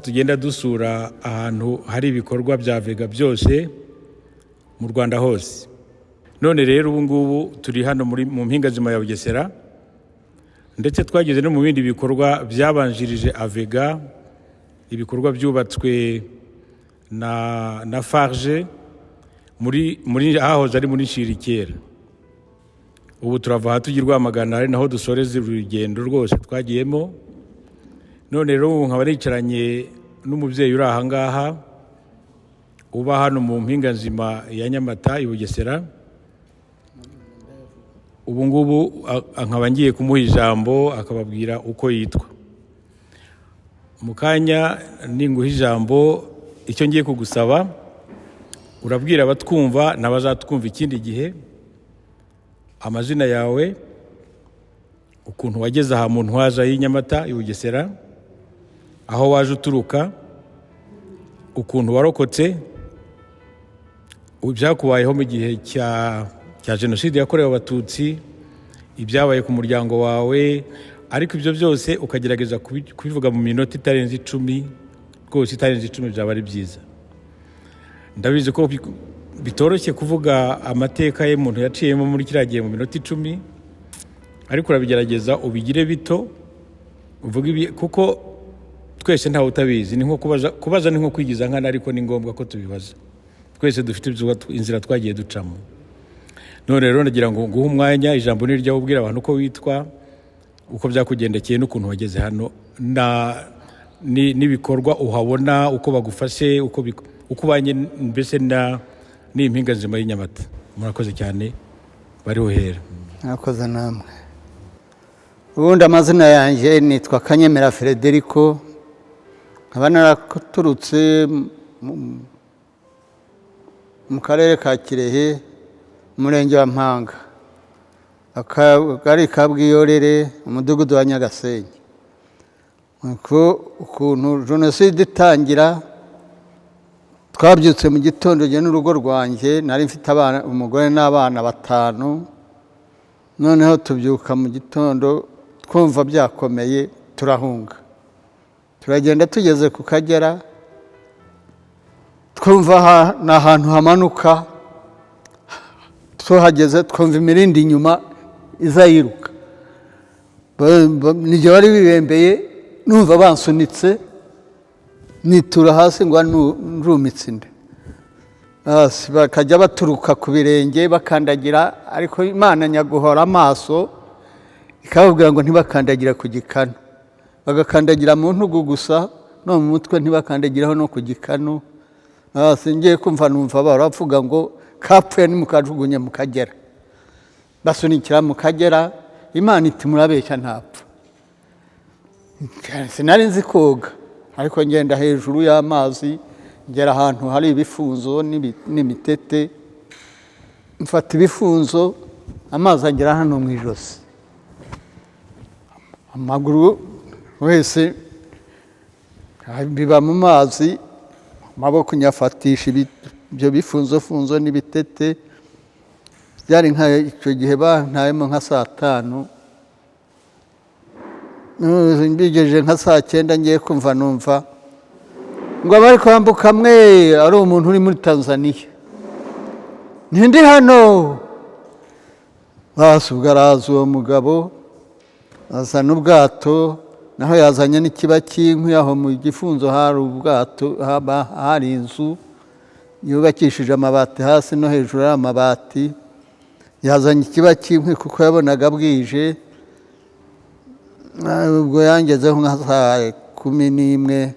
tugenda dusura ahantu hari ibikorwa bya vega byose mu Rwanda hose. None rero ubu ngubu turi hano mu mpinganzima ya Bugesera, ndetse twageze no mu bindi bikorwa byabanjirije avega, ibikorwa byubatswe na farge muri ahahoze ari muri Nshike. Ubu turava aha tujya Rwamagana, ari naho dusoreza urugendo rwose twagiyemo. None rero nkaba nicaranye n'umubyeyi uri aha ngaha uba hano mu mpinganzima ya Nyamata i Bugesera. Ubu ngubu nkaba ngiye kumuha ijambo akababwira uko yitwa. Mu kanya ninguha ijambo, icyo ngiye kugusaba urabwira abatwumva n'abazatwumva ikindi gihe amazina yawe, ukuntu wageze aha mu ntwaza y'Inyamata i Bugesera, aho waje uturuka, ukuntu warokotse, ibyakubayeho mu gihe cya genocide yakorewe abatutsi, ibyabaye ku muryango wawe, ariko ibyo byose ukagerageza kubivuga mu minota itarenze 10, rwose itarenze 10 byaba ari byiza. Ndabizi ko bitoroshye kuvuga amateka y'umuntu yaciyemo muri kiriya gihe mu minota 10, ariko urabigerageza ubigire bito, uvuge kuko twese ntawe utabizi. Ni nko kubaza ni nko kwigiza nkana, ariko ni ngombwa ko tubibaza. Twese dufite inzira twagiye ducamo. None rero ndagira ngo nguhe umwanya, ijambo ni ryo ubwira abantu uko witwa, uko byakugendekeye n'ukuntu wageze hano, n'ibikorwa uhabona, uko bagufashe, uko ubanye mbese n'impinganzima y'Inyamata. Murakoze cyane, bari uhera. Murakoze namwe. Ubundi amazina yanjye nitwa Kanyemera Frederico, nkaba naraturutse mu karere ka Kirehe, umurenge wa Mpanga, akagari ka Bwiyorere, umudugudu wa Nyagasenyi. Ukuntu genocide itangira, twabyutse mu gitondo njye n'urugo rwanjye, nari mfite umugore n'abana 5. Noneho tubyuka mu gitondo twumva byakomeye, turahunga, turagenda tugeze ku Kagera, twumva ni ahantu hamanuka, tuhageze twumva imirindi inyuma iza yiruka, nijye wari bibembeye, numva bansunitse, nitura hasi ngo nrumitse inda. Bakajya baturuka ku birenge bakandagira, ariko Imana nyaguhora amaso ikababwira ngo ntibakandagira ku gikanu, bagakandagira mu ntugu gusa, no mu mutwe ntibakandagiraho no ku gikanu. Ngiye kumva numva baravuga ngo kapfuye nimukajugunye mu Kagera, basunikira mu Kagera. Imana iti murabeshya ntapfa. Sinari nzi koga, ariko ngenda hejuru y'amazi, ngera ahantu hari ibifunzo n'imitete, mfata ibifunzo, amazi agera hano mu ijosi, amaguru wese biba mu mazi, amaboko nyafatisha ibyo bifunzo n'ibitete. Byari nka icyo gihe bantayemo nka 5:00, mbigeje nka 9:00 ngiye kumva numva ngo abari kwambuka mwe ari umuntu uri muri Tanzania, ndi hano. Basubwaraza uwo mugabo, azana ubwato, naho yazanye n'ikiba cy'inkwi. Aho mu gifunzo hari ubwato, hari inzu yubakishije amabati hasi no hejuru y'amabati. Yazanye ikiba cy'inkwi kuko yabonaga bwije. Ubwo yangezeho nka 11:00,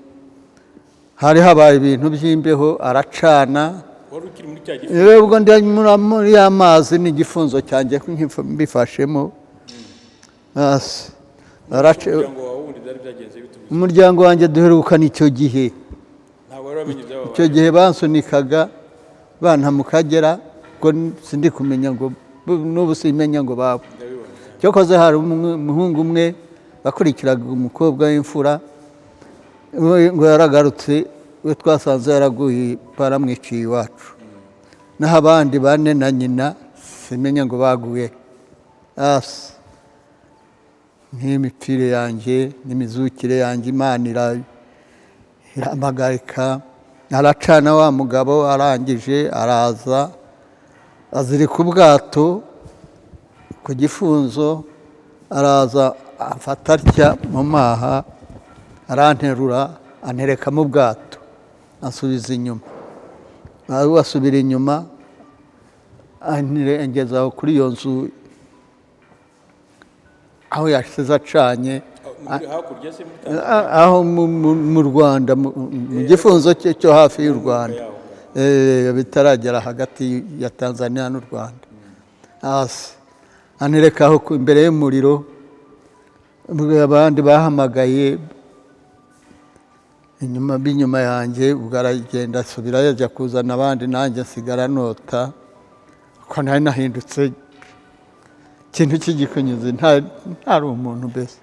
hari habaye ibintu by'imbeho, aracana. Wari ukiri muri cya gifunzo? Ubwo ndi muri amazi n'igifunzo cyanjye mbifashemo. Umuryango wanjye duherukana icyo gihe. Icyo gihe bansunikaga banta mu Kagera, ngo sindi kumenya ngo n'ubu simenya ngo babo. Cyokoze hari umuhungu umwe bakurikiraga umukobwa w'imfura, ngo yaragarutse, we twasanze yaraguye, baramwiciye iwacu. Naho abandi 4 na nyina simenya ngo baguye. N'imipfire yanjye n'imizukire yanjye Imana irampagarika, aracana wa mugabo, arangije araza azirika ubwato ku gifunzo, araza afata atya mu maha, aranterura antereka mu bwato, asubiza inyuma. Asubira inyuma angezaho kuri iyo nzu aho yasize acanye, aho mu Rwanda, mu gifunzo cyo hafi y'u Rwanda, bitaragera hagati ya Tanzania n'u Rwanda. Hasi anereka aho imbere y'umuriro, abandi bahamagaye b'inyuma yanjye, ubwo aragenda asubira yajya kuzana abandi, nanjye nsigara nota ko nari nahindutse ikintu cy'igikonyezi, ntari umuntu mbese,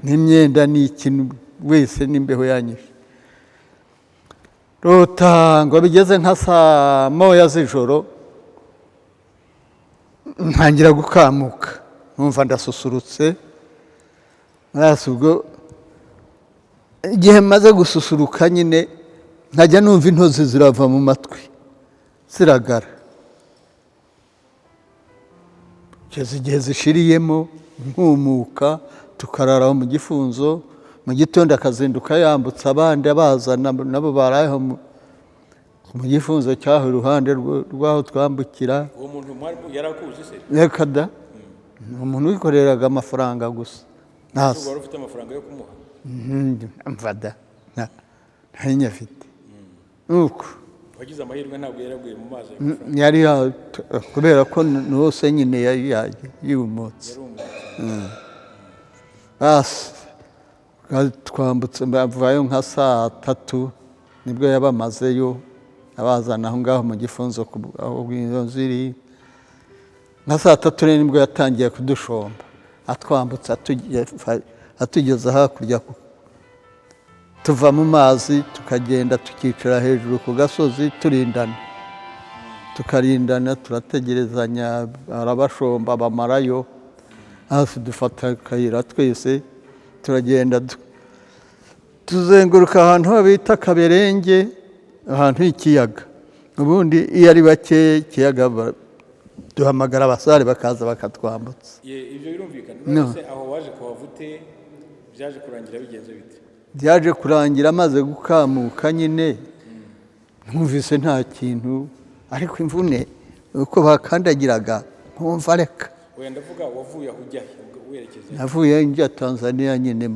n'imyenda ni ikintu wese n'imbeho yanyishe. Rota ngo bigeze nka saa moya z'ijoro, ntangira gukamuka, numva ndasusurutse. Ubwo igihe maze gususuruka nyine nkajya numva intozi zirava mu matwi ziragara, kugeza igihe zishiriyemo nkumuka, tukararaho mu gifunzo. Mu gitondo akazinduka yambutsa abandi abazana, nabo barayeho mu gifunzo cyaho iruhande rw'aho twambukira. Uwo muntu yarakuzi se? Reka da, ni umuntu wikoreraga amafaranga gusa. Wari ufite amafaranga yo kumuha? Mvada ntari nyafite. Nuko wagize amahirwe, ntabwo yaraguye mu mazi? Yari kubera ko nose nyine yari yumutse. Basi twambutse, bavuyeyo nka saa 3 nibwo yabamazeyo, abazana aho ngaho mu gifunzo aho ziri. Nka saa 3 nibwo yatangiye kudushomba, atwambutse atugeza hakurya, tuva mu mazi tukagenda tukicara hejuru ku gasozi turindana, tukarindana, turategerezanya. Arabashomba bamarayo, hasi dufata akayira twese turagenda tuzenguruka ahantu ho bita Kaberenge, ahantu h'ikiyaga. Ubundi iyo ari bake ikiyaga duhamagara abasare bakaza bakatwambutsa. Ibyo birumvikana. Aho waje kuhavute byaje kurangira bigenze bite? Byaje kurangira amaze gukamuka nyine, numvise nta kintu, ariko imvune uko bakandagiraga nkumva reka. Ndavuga wavuye aho ujya werekeza? Navuye njya Tanzania nyine,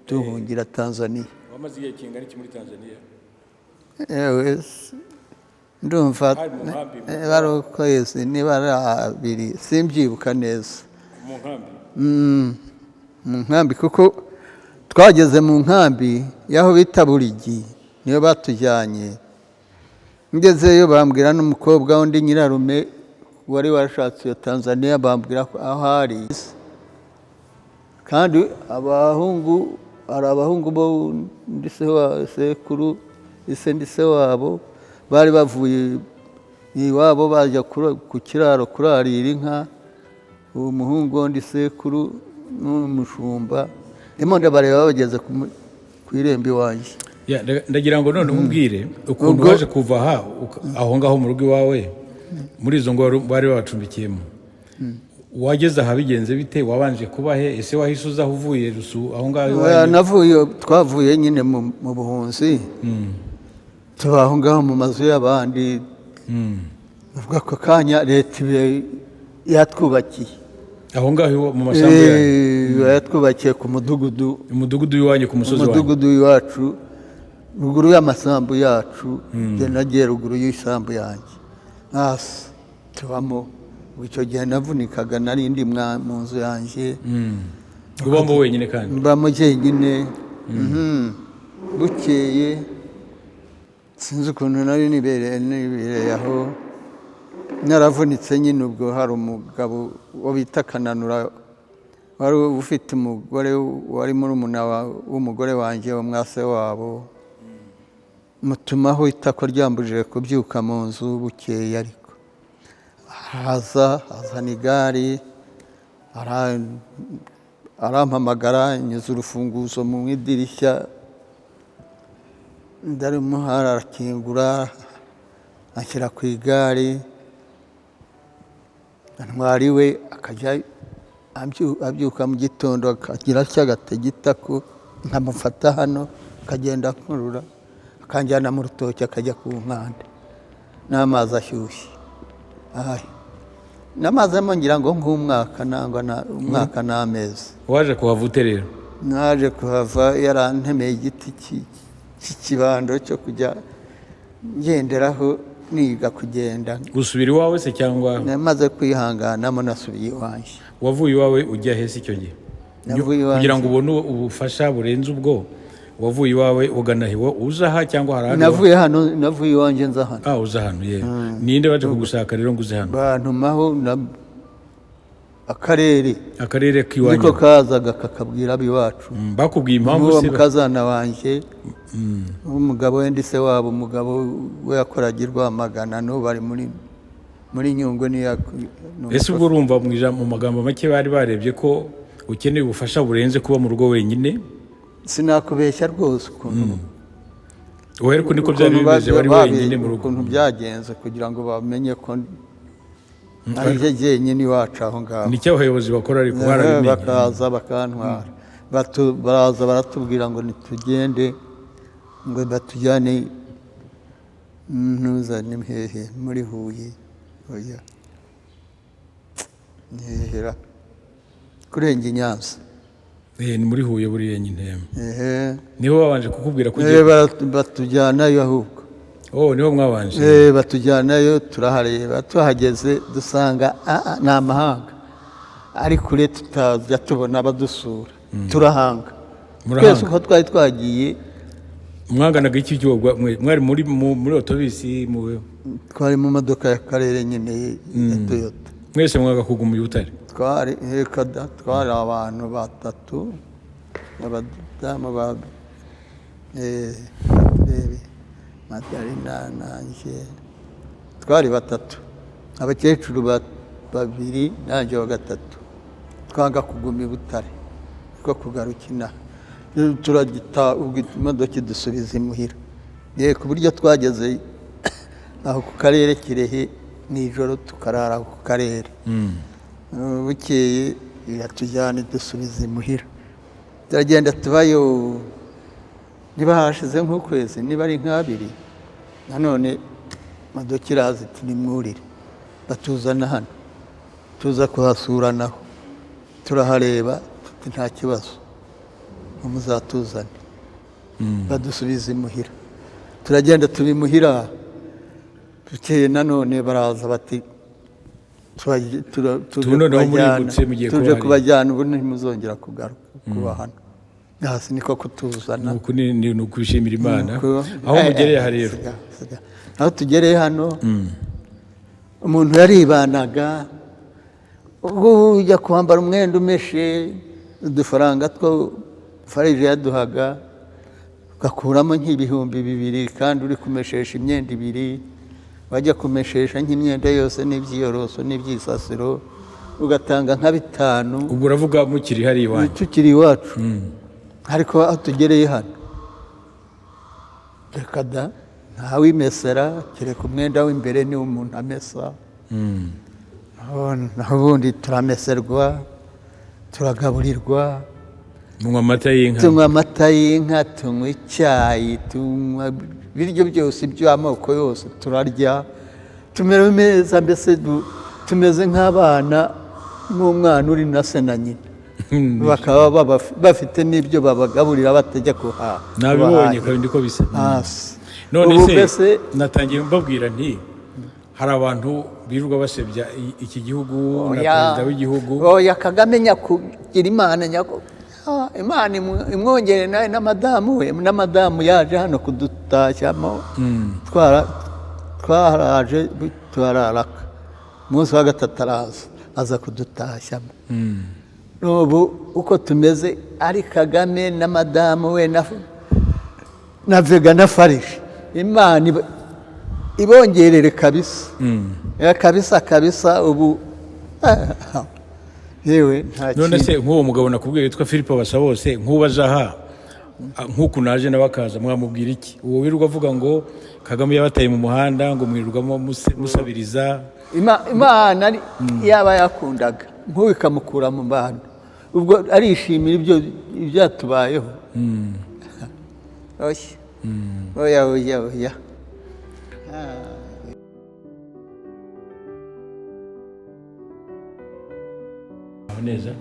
tuhungira Tanzania. Wamaze igihe kingana iki muri Tanzania? Ndumva bari ukwezi, niba ari 2, simbyibuka neza. Mu nkambi? Mu nkambi, kuko twageze mu nkambi y'aho bita Burigi, niyo batujyanye. Ngezeyo bambwira n'umukobwa undi nyirarume wari warashatse iyo Tanzania, bambwira ko aho ari. Kandi hari abahungu bo ndise wa sekuru, ndise wabo, bari bavuye iwabo bajya ku kiraro kurarira inka. Uwo muhungu ndi sekuru n'umushumba, ndimo ndabareba bageze ku irembo iwanjye. Ndagira ngo none umbwire ukuntu waje kuva aho ngaho mu rugo iwawe, muri izo ngo bari babacumbikiyemo. Wageze aha bigenze bite? Wabanje kuba he? Ese wahise uza uvuye aho ngaho iwawe? Twavuye nyine mu buhunzi, tuba aho ngaho mu mazu y'abandi. Ubwo ako kanya Leta yatwubakiye aho ngaho mu masambu yayo. Yatwubakiye ku mudugudu, umudugudu w'iwanyu ku musozi wawe? Umudugudu w'iwacu, ruguru y'amasambu yacu. Nagiye ruguru y'isambu yanjye, hasi tubamo. Icyo gihe navunikaga, nari ndi mu nzu yanjye. Ubamo wenyine? Kandi mbamo jyenyine. Bukeye sinzi ukuntu nari nibereye aho, naravunitse nyine. Ubwo hari umugabo wo bita Kananura, wari ufite umugore wari murumuna w'umugore wanjye wo mwase wabo, mutumaho itako ryambujije kubyuka mu nzu. Bukeye ariko azana igare, arampamagara, nyuze urufunguzo mu idirishya, ndarimuhara arakingura ashyira ku igare ntwari we akajya abyuka mu gitondo akagira cy'agatege itako nkamufata hano akagenda akurura akanjyana mu rutoki akajya ku nkanda n'amazi ashyushye n'amazi arimo ngira ngo nk'umwaka nangwa umwaka n'amezi. waje kuhava ute rero? naje kuhava yarantemeye igiti cy'ikibando cyo kujya ngenderaho niga kugenda. Gusubira iwawe se cyangwa? Namaze kwihanganamo nasubiye iwanjye. Wavuye iwawe ujya hese icyo gihe? Kugira ngo ubone ubufasha burenze ubwo wavuye iwawe ugana hiwo uza aha cyangwa harahandi? Navuye hano, navuye iwanjye nza hano. Uza hano ye. Ninde waje kugushaka rero ngo uze hano? Bantumaho akarere k'iwanyu niko kazaga kakabwira abiwacu. Bakubwiye impamvu se? Mukazana wanjye umugabo we ndise wabo, umugabo we yakoragirwa amagana no bari muri Nyungwe ni ya. Ese ubwo urumva mu magambo make bari barebye ko ukeneye ubufasha burenze kuba mu rugo wenyine? Sinakubeshya rwose ukuntu ariko niko byari bimeze, bari wenyine mu rugo. Ukuntu byagenze kugira ngo bamenye ko ari jyenyine iwacu aho ngaho. Ni cyo abayobozi bakora ariko barabimenye. Bakaza bakantwara, baraza baratubwira ngo nitugende ngo batujyane ntuzane hehe muri Huye. Oya nihera kurenge Nyanza. Ni muri Huye buriya nyine. Niho babanje kukubwira ko batujyanayo ahubwo. Niho mwabanje? Batujyanayo turahareba, tuhageze dusanga ni amahanga ari kure, tutajya tubona abadusura. Turahanga twese uko twari twagiye. Mwanganaga iki gihugu? Mwari muri otobisi? Twari mu modoka y'akarere nyine ya Toyota. Mwese mwaga kuguma i Butare? Twari abantu batatu, abadamu Madarina nanjye, twari batatu, abakecuru babiri nanjye wa gatatu. Twanga kuguma i Butare ko kugarukina, turagita imodoka idusubiza imuhira. Ku buryo twageze aho ku karere Kirehe nijoro tukarara ku karere. Bukeye yatujyana idusubiza imuhira, turagenda tubayo. Niba hashize nk'ukwezi, niba ari nk'abiri, nanone imodoka iraza iti nimwurire, batuzana hano tuza kuhasura naho turahareba, nta kibazo muzatuzane. Badusubiza imuhira, turagenda tubimuhira. Bukeye nanone baraza bati tuje kubajyana, ubu ntimuzongera kugaruka kuba hano. Hasi niko kutuzana. Nuko ni ukwishimira Imana. Aho mugereye aha rero? Aho tugereye hano, umuntu yaribanaga, ubwo ujya kwambara umwenda umeshe, udufaranga two farije yaduhaga ugakuramo nk'ibihumbi 2, kandi uri kumeshesha imyenda 2. Wajya kumeshesha nk'imyenda yose n'ibyiyoroso n'ibyisasiro ugatanga nka 5. Ubwo uravuga mukiri hari iwanyu? Tukiri iwacu. Ariko aho tugereye hano, reka da ntawimesera, kereka umwenda w'imbere ni umuntu amesa. Naho ubundi turameserwa, turagaburirwa. Munywa amata y'inka? Tunywa amata y'inka, tunywa icyayi, tunywa ibiryo byose by'amoko yose turarya. Tumerewe neza, mbese tumeze nk'abana, nk'umwana uri na se na nyina. Bakaba bafite n'ibyo babagaburira batajya kuhaha. Nabibonye kandi ko bisa. None se natangiye mbabwira nti hari abantu birirwa basebya iki gihugu na perezida w'igihugu. Kagame nyakugira Imana Imana imwongere nawe n'amadamu we. N'amadamu yaje hano kudutashyamo, twaraje turararaka. Umunsi wa 3 aza kudutashyamo. Ubu uko tumeze ari Kagame na madamu we na vega na farije, Imana ibongerere kabisa. Kabisa ubu yewe nta. None se nk'uwo mugabo nakubwiye witwa Philipo Basabose, nk'ubaje aha nk'uku naje nawe akaza mwamubwira iki? Uwo wirirwa avuga ngo Kagame yabataye mu muhanda ngo mwirirwamo musabiriza. Imana yaba yakundaga nk'ubu ikamukura mu bantu, ubwo arishimira ibyo ibyatubayeho. Oya. Neza.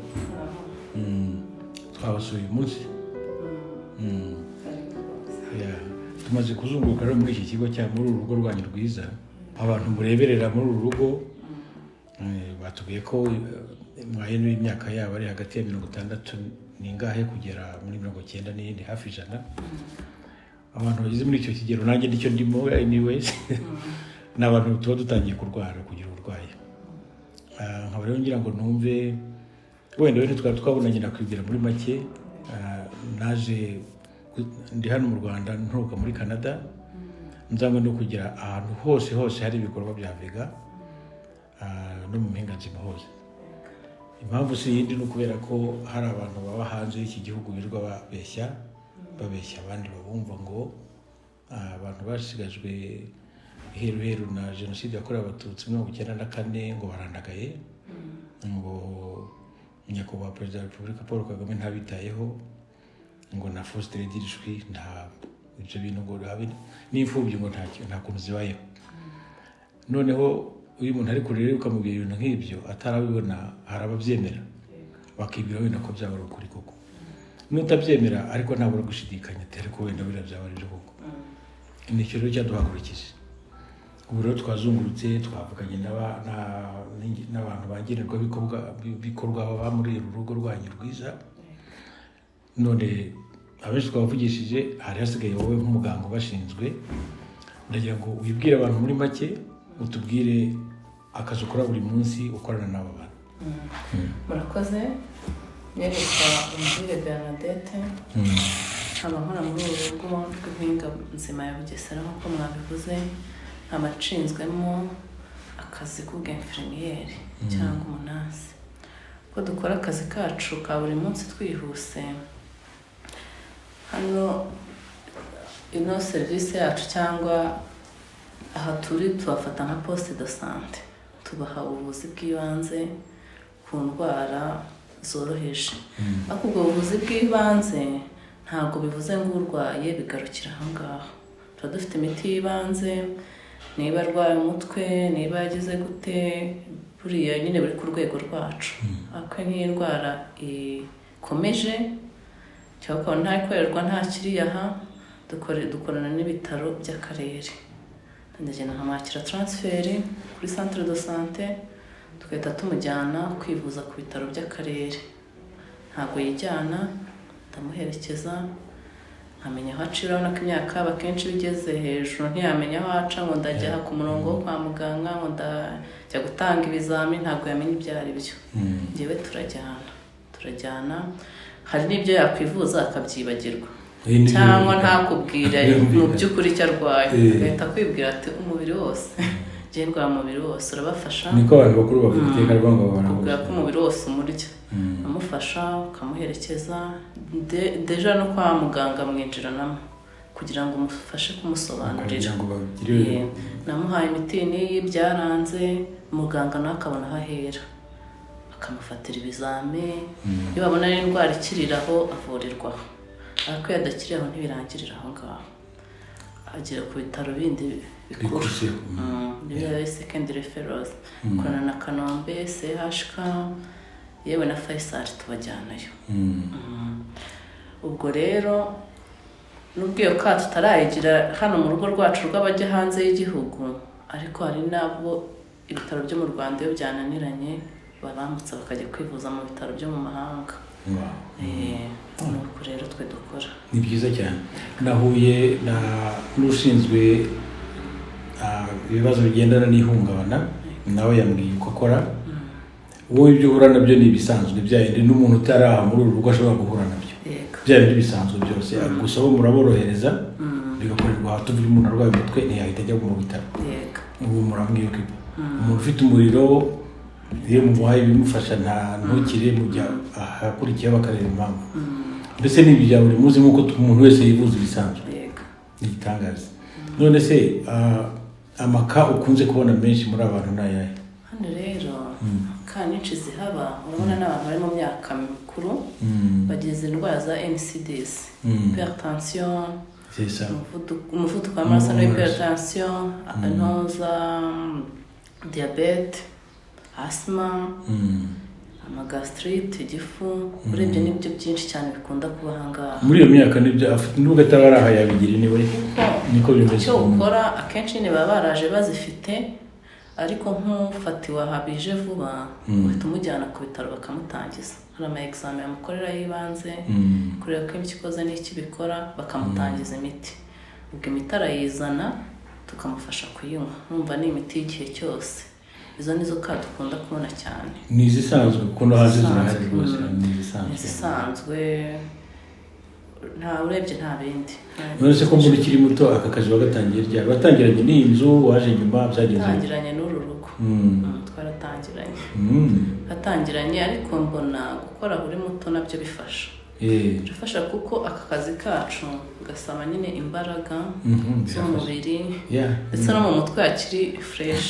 Twasuye umunsi. Tumaze kuzunguruka rero muri iki kigo cya muri rugo rwanyu rwiza, abantu mureberera muri rugo batubwiye ko mwaye n'imyaka yabo ari hagati ya 60 n'ingahe kugera muri 90 n'indi hafi 100. Abantu bagize muri icyo kigero nanjye nicyo ndimo anyways. N'abantu tuba dutangiye kurwara kugira uburwayi. Nkaba rero ngira ngo numve wenda wenda twabonanye nakwibwira muri make. Naje ndi hano mu Rwanda nturuka muri Canada, nzanywe no kugira ahantu hose hari ibikorwa bya vega no mu Impinganzima hose. Impamvu si yindi no kubera ko hari abantu baba hanze y'iki gihugu birirwa babeshya abandi babumva ngo abantu basigajwe heru na genocide yakorewe abatutsi mu 1994 ngo barandagaye, ngo nyakubahwa perezida wa Repubulika Paul Kagame ntabitayeho, ngo na Faustin dirishwi nta ibyo bintu ngo habe n'imfubyi ngo nta kuntu zibayeho. Noneho uyu muntu ari kurere ukamubwira ibintu nk'ibyo atarabibona, hari ababyemera bakibwira wenda ko byaba ari ukuri koko, n'utabyemera ariko ntabura gushidikanya tere ko wenda bira byaba ari byo koko. Ni cyo rero cyaduhagurukije. Ubu rero twazungurutse twavuganye n'abantu bagirirwa bikorwa baba muri rugo rwanyu rwiza. None abenshi twavugishije, hari hasigaye wowe nk'umuganga ubashinzwe. Ndagira ngo wibwire abantu muri make, utubwire akazi ukora buri munsi ukorana n'abo bantu. Murakoze. Nyerekwa Umubire Bernadette. Nkora muri rugo rw'Impinganzima ya Bugesera nk'uko mwabivuze. Amashinzwemo akazi k'ubw'infirmiyeri cyangwa umunasi. Ko dukora akazi kacu ka buri munsi twihuse. Hano ino serivisi yacu cyangwa aha turi tubafata nka poste de santé, tubaha ubuvuzi bw'ibanze ku ndwara zoroheje. Ariko ubwo buvuzi bw'ibanze ntabwo bivuze ngo urwaye bigarukira aho ngaho. Tuba dufite imiti y'ibanze, niba arwaye umutwe, niba yagize gute, buriya nyine buri ku rwego rwacu. Ariko nk'iyi ndwara ikomeje cyangwa ntakorerwa ntakiri aha, dukorana n'ibitaro by'akarere. Ndagenda nkamwakira transfer kuri centre de santé, tugahita tumujyana kwivuza ku bitaro by'akarere. Ntabwo yijyana, ndamuherekeza nkamenya aho acira, urabona ko imyaka akenshi bigeze hejuru ntiyamenya aho aca ngo ndajya ku murongo wo kwa muganga ngo ndajya gutanga ibizami, ntabwo yamenya ibyo ari byo. Njyewe turajyana, hari n'ibyo yakwivuza akabyibagirwa cyangwa ntakubwira mu by'ukuri icyo arwaye, agahita kwibwira ati umubiri wose gendwa umubiri wose urabafasha. Niko abantu bakuru bavuga iteka rwango bakubwira ko umubiri wose umurya, amufasha ukamuherekeza. Deja no kwa muganga mwinjiranamo kugira ngo umufashe kumusobanurira. Namuhaye imiti n'iyi byaranze, muganga nawe akabona aho ahera akamufatira ibizame. Iyo babona ari indwara ikiriraho avurirwaho, ariko iyo adakiriraho ntibirangirira aho ngaho, agera ku bitaro bindi bikuru, niyo secondary referrals, korana na Kanombe, CHK, yewe na Faisal tubajyanayo. Ubwo rero nubwo iyo ka tutarayigira hano mu rugo rwacu rw'abajya hanze y'igihugu, ariko hari nabo ibitaro byo mu Rwanda iyo byananiranye babambutsa bakajya kwivuza mu bitaro byo mu mahanga. Nuko rero twe dukora. Ni byiza cyane. Nahuye n'ushinzwe ibibazo bigendana n'ihungabana, nawe yambwiye uko akora. Wowe ibyo uhura nabyo ni ibisanzwe byayindi n'umuntu utaraha muri uru rugo ashobora guhura nabyo. Byari bisanzwe byose, gusa bo muraborohereza bigakorerwa aho. Tuvuye umuntu arwaye umutwe ntiyahita ajya mu bitaro. Ubu murambwiye ko umuntu ufite umuriro iyo mumuhaye ibimufasha ntukire mujya ahakurikiyeho bakareba impamvu. mbese ni ibya buri munsi nk'uko umuntu wese yivuza ibisanzwe. yego ni igitangaza. None se amaka ukunze kubona menshi muri abantu ni ayahe? hano rero ka nyinshi zihaba urabona n'abantu bari mu myaka mikuru bagize indwara za NCDs, hypertension, umuvuduko w'amaraso na hypertension, anoza, diabete, asthma, amagastrite, igifu, urebye n'ibyo byinshi cyane bikunda kuba ahangaha. Muri iyo myaka nibyo afite nubwo atabara aha yabigira niwe niko bimeze. Icyo ukora akenshi ni baba baraje bazifite, ariko nk'ufatiwe ahabije vuba uhita umujyana ku bitaro bakamutangiza. Hari ama examen amukorera y'ibanze kureba ko impyiko ze n'iki bikora, bakamutangiza imiti. Ubwo imiti arayizana tukamufasha kuyinywa. Numva ni imiti y'igihe cyose. Izo nizo ka dukunda kubona cyane. Ni izisanzwe kuko no hanze zirahari rwose. Ni izisanzwe nta urebye nta bindi. None se ko muri kiri muto aka kazi wagatangiye ryari? Watangiranye n'iyi nzu waje nyuma byagenze? Tangiranye n'uru rugo. Twaratangiranye. Hatangiranye ariko mbona gukora uri muto nabyo bifasha. Bifasha kuko aka kazi kacu gasaba nyine imbaraga z'umubiri ndetse no mu mutwe akiri fresh.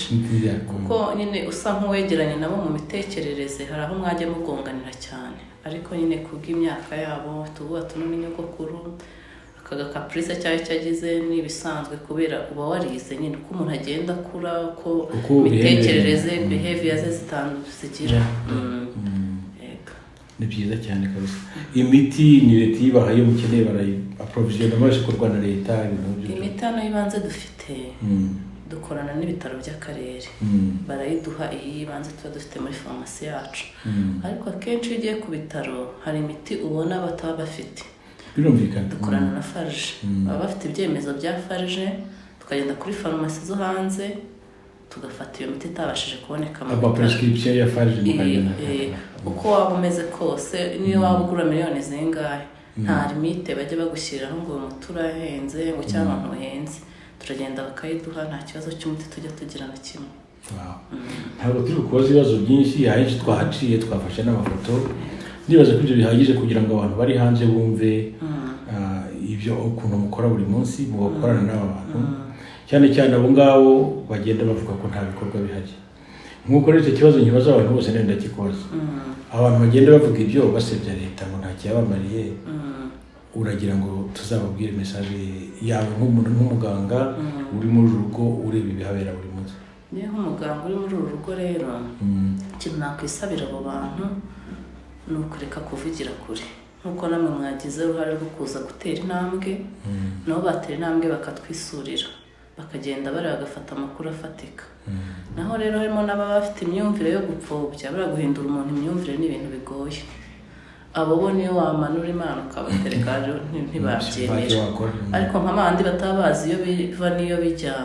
Kuko nyine usa nk'uwegeranye nabo mu mitekerereze, hari aho mwajya mugonganira cyane, ariko nyine kubw'imyaka yabo tuvuga tunumye nyogokuru akaga caprice cyayo cyagize n'ibisanzwe kubera uba warize nyine uko umuntu agenda akura uko mitekerereze behavior ze zigira. Ni byiza cyane kabisa. Imiti ni Leta yibaha iyo mukeneye barayi approvision amaje kurwa na Leta ibintu byo. Imiti hano yibanze dufite dukorana n'ibitaro by'akarere barayiduha iyi yibanze tuba dufite muri pharmacy yacu. Ariko akenshi iyo ugiye ku bitaro hari imiti ubona bataba bafite. Birumvikana. Dukorana na farge baba bafite ibyemezo bya farge, tukagenda kuri pharmacy zo hanze tugafata iyo miti itabashije kuboneka mu bitaro. Prescription ya farge mukagenda. Uko waba umeze kose niyo waba ugura miliyoni zingahe nta limite bajya bagushyiriraho ngo umuti urahenze ngo cyangwa abantu uhenze. Turagenda bakayiduha nta kibazo cy'umuti tujya tugira na kimwe. Ntabwo turi kubaza ibibazo byinshi, ahenshi twahaciye twafashe n'amafoto. Nibaza ko ibyo bihagije kugira ngo abantu bari hanze bumve ibyo ukuntu mukora buri munsi mu gukorana n'aba bantu, cyane cyane abo ngabo bagenda bavuga ko nta bikorwa bihari. Nkuko rero icyo kibazo nkibaza abantu bose nenda kikoza. Abantu bagenda bavuga ibyo basebya Leta ngo ntacyo yamariye, uragira ngo tuzababwire message yawe nk'umuntu nk'umuganga uri muri rugo ureba ibihabera buri munsi? Niyo nk'umuganga uri muri rugo rero ikintu nakwisabira abo bantu ni ukureka kuvugira kure. Nkuko namwe mwagize uruhare rwo kuza gutera intambwe, nabo batera intambwe bakatwisurira bakagenda bagafata amakuru afatika. Naho rero harimo n'ababa bafite imyumvire yo gupfobya, guhindura umuntu imyumvire ni ibintu bigoye. Abo bo niyo wamanura Imana ukabatereka ntibabyemera. Ariko nk'abandi batabazi iyo biva n'iyo bijya,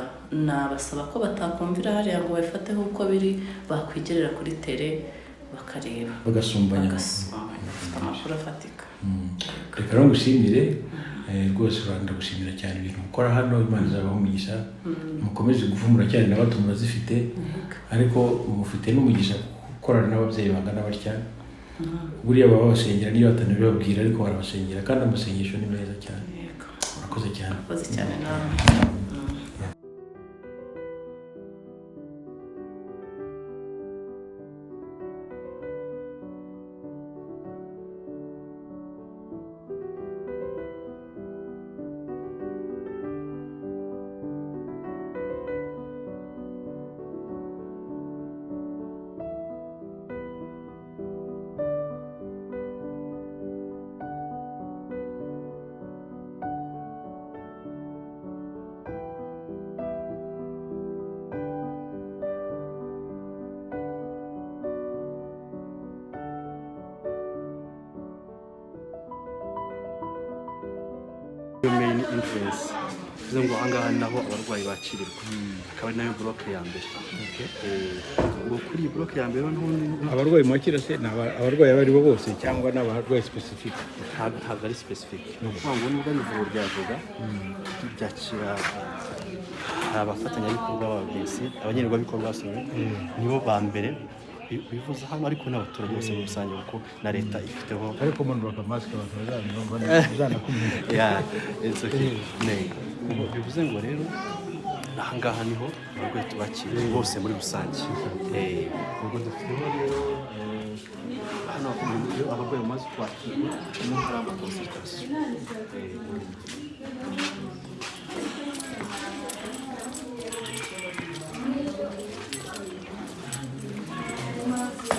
nabasaba ko batakumvira hariya ngo babifateho uko biri, bakwigerera kuri tele bakareba bagasumbanya amakuru afatika. Reka rero ngushimire rwose Rwanda, gushimira cyane ibintu mukora hano. Imana izabaho umugisha, mukomeze gufumura cyane n'abato murazifite, ariko mufite n'umugisha gukorana n'ababyeyi bangana batya. Buriya baba basengera niyo batanabibabwira, ariko barabasengera kandi amasengesho ni meza cyane. Murakoze cyane. Murakoze cyane nawe. main influence bivuze ngo ahangaha naho abarwayi bakirirwa, akaba nayo block ya mbere. Ubwo kuri iyi block ya mbere naho abarwayi mwakira se abarwayi bari bo bose cyangwa n'abarwayi specific? Ntabwo ari specific, ni ukuvuga ngo nubwo ari ivuriro ryavuga byakira abafatanyabikorwa b'ababyeyi, abanyenerwabikorwa nibo ba mbere bivuza hano ariko n'abaturage bose muri rusange kuko na leta ifiteho ariko umuntu bakamasike bazanakumenya bivuze ngo rero ahangaha niho abarwayi tubakira bose muri rusange ubwo dufiteho rero hano abarwayi bamaze kwakirwa no hari amakonsultation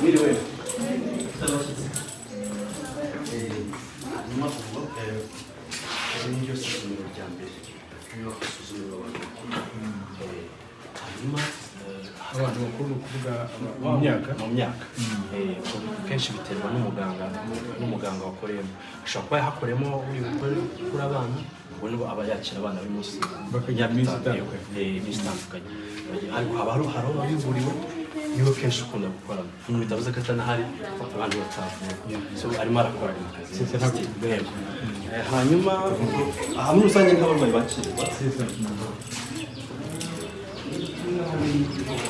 Miriwe hanyuma ubu ni ryo suzumiro rya mbere niyo suzumiro hanyuma abantu bakuru ni ukuvuga mu myaka kenshi biterwa n'umuganga wakoreyemo ashobora kuba yahakoremo uri gukura abana ubwo nibo aba yakira abana b'umunsi bakagira iminsi itandukanye ariko haba hari ababivuriwe nibo kenshi ukunda gukorana bitavuze ko atanahari abantu batavuye arimo arakora akazi hanyuma aha muri rusange nk'abarwayi bakirirwa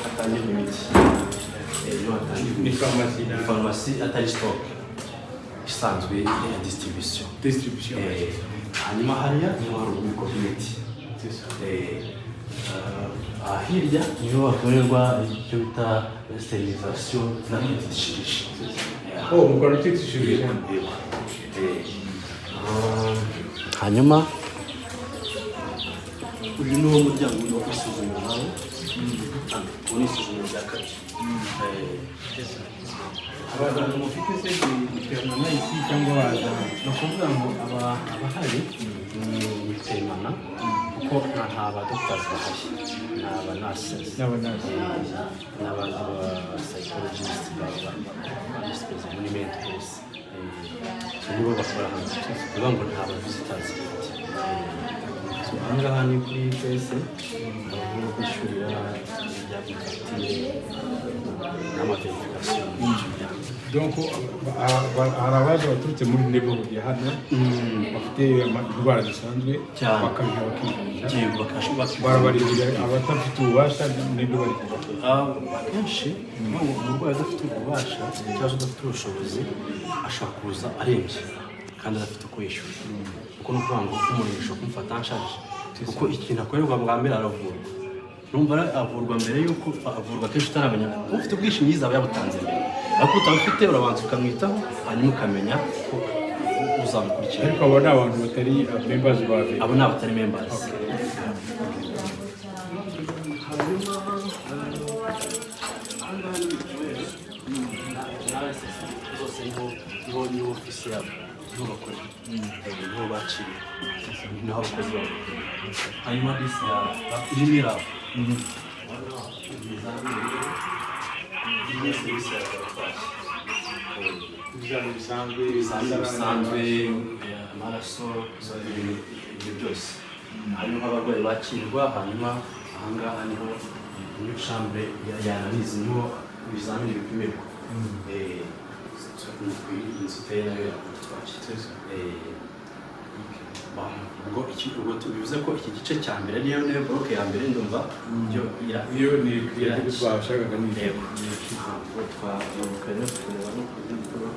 hatangirwa imiti ni farumasi atari sitoke isanzwe ya distribution hanyuma hariya niho hari ububiko bw'imiti hirya niho hakorerwa icyo bita sterilisation na kwitshirisha mukora kwitshirisha hanyuma uyu ni wo muryango wo kwisuzumira nawe ubu ni isuzumiro rya kabiri abantu mufite se biterwa n'isi cyangwa baza ni ukuvuga ngo abahari ni temana kuko nta badogitazi bahari ni abanasesi n'abandi bapsychologist babisipoze muri mental health nibo bakora hano bivuga ngo nta bavisitazi bafite ahangaha ni kuri twese aho kwishyurira ibya fagitire n'amaverifikasiyo donc hari abaje baturutse muri neighborhood ya hano bafite indwara zisanzwe bakabiha bakivuza barabarira abatafite ububasha n'ibyo bari kubaha akenshi umurwayi udafite ububasha cyangwa udafite ubushobozi ashobora kuza arembye kandi adafite uko yishyura kuko ni ukuvuga ngo umuntu ashobora kumufata anshaje kuko ikintu akorerwa bwa mbere aravurwa numva avurwa mbere y'uko avurwa kenshi utaramenya ufite ubwishingizi aba yabutanze mbere ariko utabufite urabanza ukamwitaho hanyuma ukamenya ko uzamukurikira ariko abo ni abantu batari members bawe abo ni abatari members zose niho ofisi yabo niho bakorera niho bakiriye niho abakozi babo hanyuma disi irimo iraba ibizami bisanzwe amaraso ibyo byose hanyuma abarwayi bakirwa hanyuma ahangaha niho muri chambre y'analize niho ibizamini bipimirwa ziteye nayo twacitse ubwo bivuze ko iki gice cya mbere niyo bloke ya mbere ndumva iyo ni twashakaga n'intego twakareba tukareba no kubikora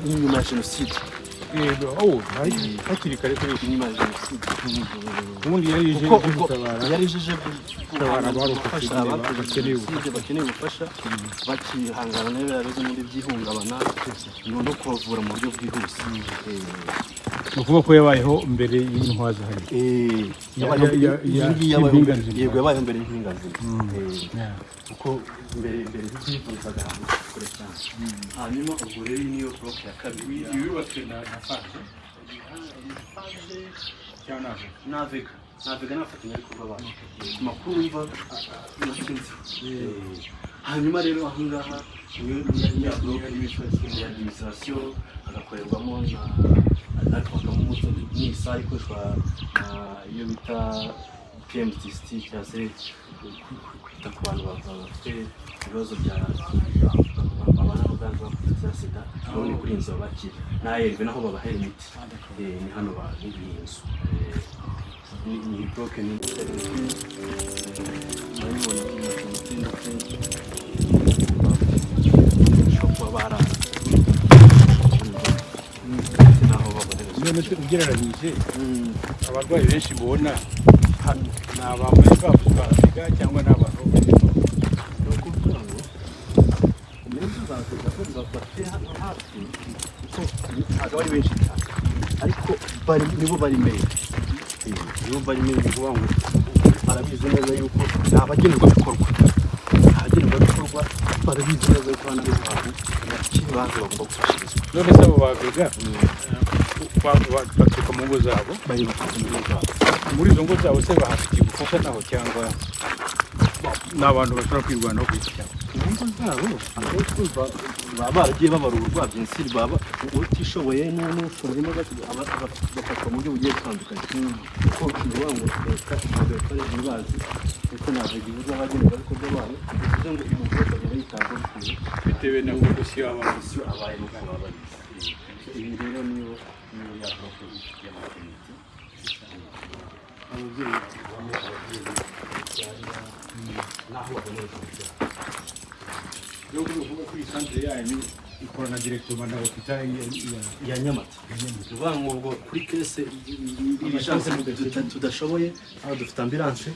inyuma ya genocide hakiri kare kuri inyuma ya genocide ubundi yarijeje gutabara abarokotse bakeneye ubufasha bakihangana n'ibyo yabuze muri by'ihungabana no kubavura mu buryo bwihuse ni ukuvuga ko yabayeho mbere y'intwaza hari yego yabayeho mbere y'impinganzima kuko mbere y'ibyifuzaga ahantu kure cyane hanyuma ubwo rero niyo bloke ya kabiri yubatse na faje cyangwa navega n'abafatanyabikorwa bacu amakuru yumva hanyuma rero ahangaha niyo bloke y'administration hagakorerwamo na ariko hakabamo umuco n'isa ikoreshwa iyo bita PMTST cyangwa se kwita ku bantu bafite ibibazo bya abana n'ubwandu bwa sida aho ni kuri inzu bakira n'ayerwe naho babahera imiti ni hano ni inzu ni broken ugereranyije abarwayi benshi mubona hano ni abambaye bavuga cyangwa ni abantu no kuvuga ngo umenye uzaza ko bafite hano hafi kuko ntabwo ari benshi cyane ariko nibo bari mbere kuvuga ngo barabizi neza yuko abagenerwabikorwa barabizi neza yuko hano ari abantu bakiri bazi bagomba gufashirizwa. none se abo babiga baturuka mu ngo zabo bari bafite mu ngo zabo muri izo ngo zabo se bahafitiye ubufasha naho cyangwa ni abantu bashobora kwirwanaho ku giti cyabo mu ngo zabo akenshi baba baragiye babarura urwabyinsi baba utishoboye n'ushoboye bafatwa mu buryo bugiye butandukanye kuko bivuga ngo leta ntibazi kuko ntabwo igihugu abagenerwabikorwa babo bivuze ngo umuntu wese agenda yitabwaho bitewe na kondisiyo abaye n'uko baba babizi. Ibi rero niyo yavuga y'amakomite ababyeyi naho baboneye kubyara yo kuvuga ko isanzwe yanyu ikorana directement na hospital ya Nyamata uvuga ngo kuri kese ibishanse tudashoboye aho dufite ambulance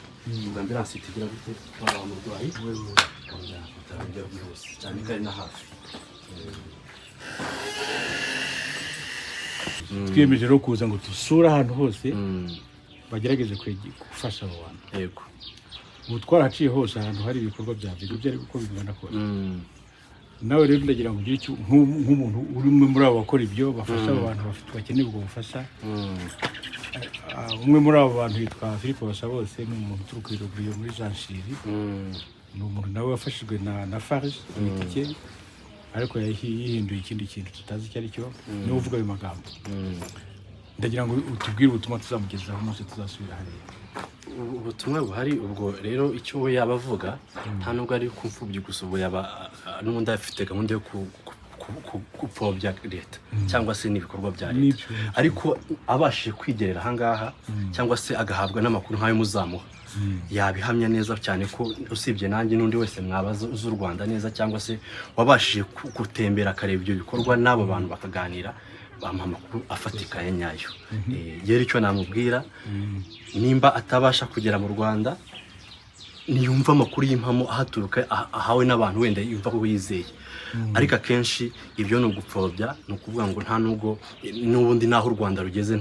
itigira gute twaba umurwayi kongera kutabyo byose cyane kandi na hafi twiyemeje rero kuza ngo dusura ahantu hose bagerageze gufasha abo bantu. Yego ubu twaraciye hose ahantu hari ibikorwa bya video byari uko bigana ko nawe rero ndagira ngo ugire nk'umuntu uri muri abo bakora ibyo bafasha abo bantu bakeneye ubwo bufasha. Umwe muri abo bantu yitwa Philipo Basabose ni umuntu uturuka i Rugo muri Janshiri ni umuntu nawe wafashijwe na Farge itike ariko yihinduye ikindi kintu tutazi icyo ari cyo niwe uvuga ayo magambo. Ndagira ngo utubwire ubutumwa tuzamugezaho umunsi tuzasubira hariya. Ubutumwa buhari ubwo rero icyo we yabavuga nta nubwo ari kumfubyi gusa ubwo yaba n'undi afite gahunda yo kupfobya leta cyangwa se n'ibikorwa bya leta ariko abashije kwigerera ahangaha cyangwa se agahabwa n'amakuru nk'ayo muzamuha yabihamya neza cyane ko usibye nanjye n'undi wese mwabaza z'u Rwanda neza cyangwa se wabashije gutembera akareba ibyo bikorwa n'abo bantu bakaganira bampa amakuru afatika ya nyayo. Yeri icyo namubwira nimba atabasha kugera mu Rwanda niyumva amakuru y'impamo ahaturuka ahawe n'abantu wenda yumva ko yizeye ariko akenshi ibyo no gupfobya no kuvuga ngo nta nubwo n'ubundi naho u Rwanda rugeze